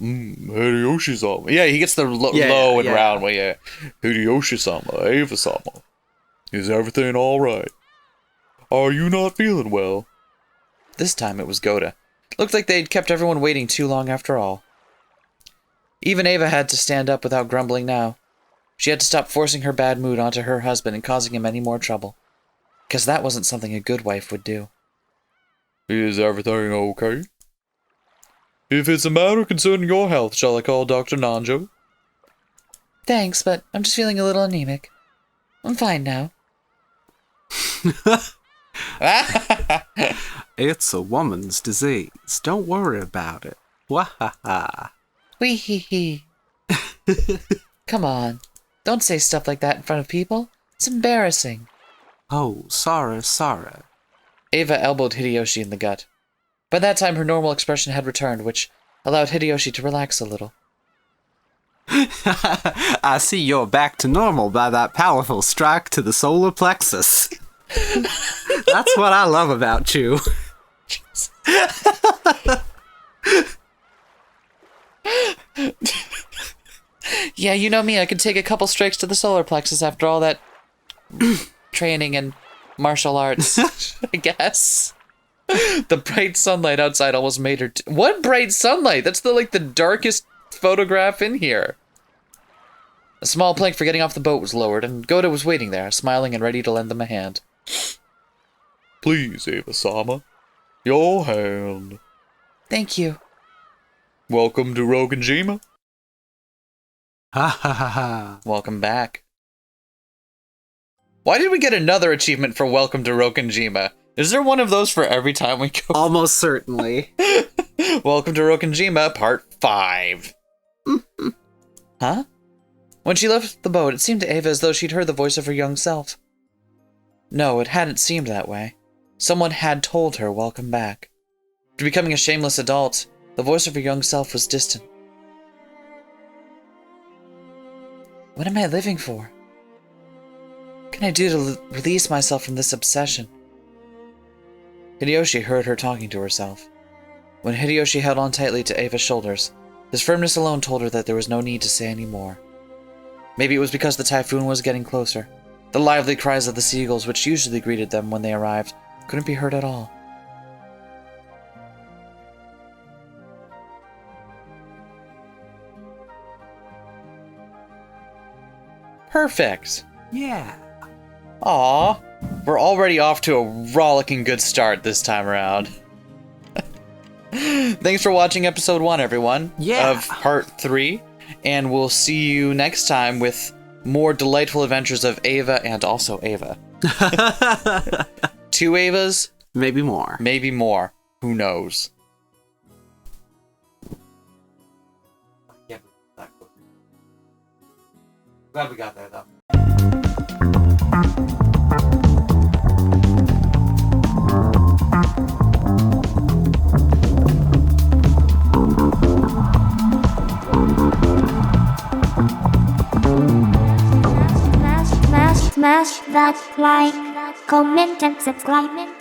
Hideyoshi-sama. yeah, he gets the low and round way, yeah. Hideyoshi-sama, Eva-sama. Is everything alright? Are you not feeling well? This time it was Goda. Looked like they'd kept everyone waiting too long after all. Even Eva had to stand up without grumbling now. She had to stop forcing her bad mood onto her husband and causing him any more trouble. Because that wasn't something a good wife would do. Is everything okay? If it's a matter concerning your health, shall I call Dr. Nanjo? Thanks, but I'm just feeling a little anemic. I'm fine now. It's a woman's disease. Don't worry about it. Wahaha. Wee hee hee. Come on. Don't say stuff like that in front of people. It's embarrassing. Oh, sorry. Eva elbowed Hideyoshi in the gut. By that time, her normal expression had returned, which allowed Hideyoshi to relax a little. I see you're back to normal by that powerful strike to the solar plexus. That's what I love about you. Yeah, you know me, I could take a couple strikes to the solar plexus after all that training and martial arts, I guess. The bright sunlight outside almost made her... What bright sunlight? That's the darkest photograph in here. A small plank for getting off the boat was lowered, and Goda was waiting there, smiling and ready to lend them a hand. Please, Eva-sama. Your hand. Thank you. Welcome to Rokkenjima. Ha ha ha ha. Welcome back. Why did we get another achievement for Welcome to Rokkenjima? Is there one of those for every time we go? Almost certainly. Welcome to Rokkenjima, Part 5. Huh? When she left the boat, it seemed to Eva as though she'd heard the voice of her young self. No, it hadn't seemed that way. Someone had told her, welcome back. After becoming a shameless adult, the voice of her young self was distant. What am I living for? What can I do to release myself from this obsession? Hideyoshi heard her talking to herself. When Hideyoshi held on tightly to Ava's shoulders, his firmness alone told her that there was no need to say any more. Maybe it was because the typhoon was getting closer. The lively cries of the seagulls, which usually greeted them when they arrived, couldn't be heard at all. Perfect! Yeah. Aw, we're already off to a rollicking good start this time around. Thanks for watching episode 1, everyone, of part 3, and we'll see you next time with more delightful adventures of Ava and also Ava. 2 Avas? Maybe more. Maybe more. Who knows? Glad we got there, though. Smash that like, comment and subscribe.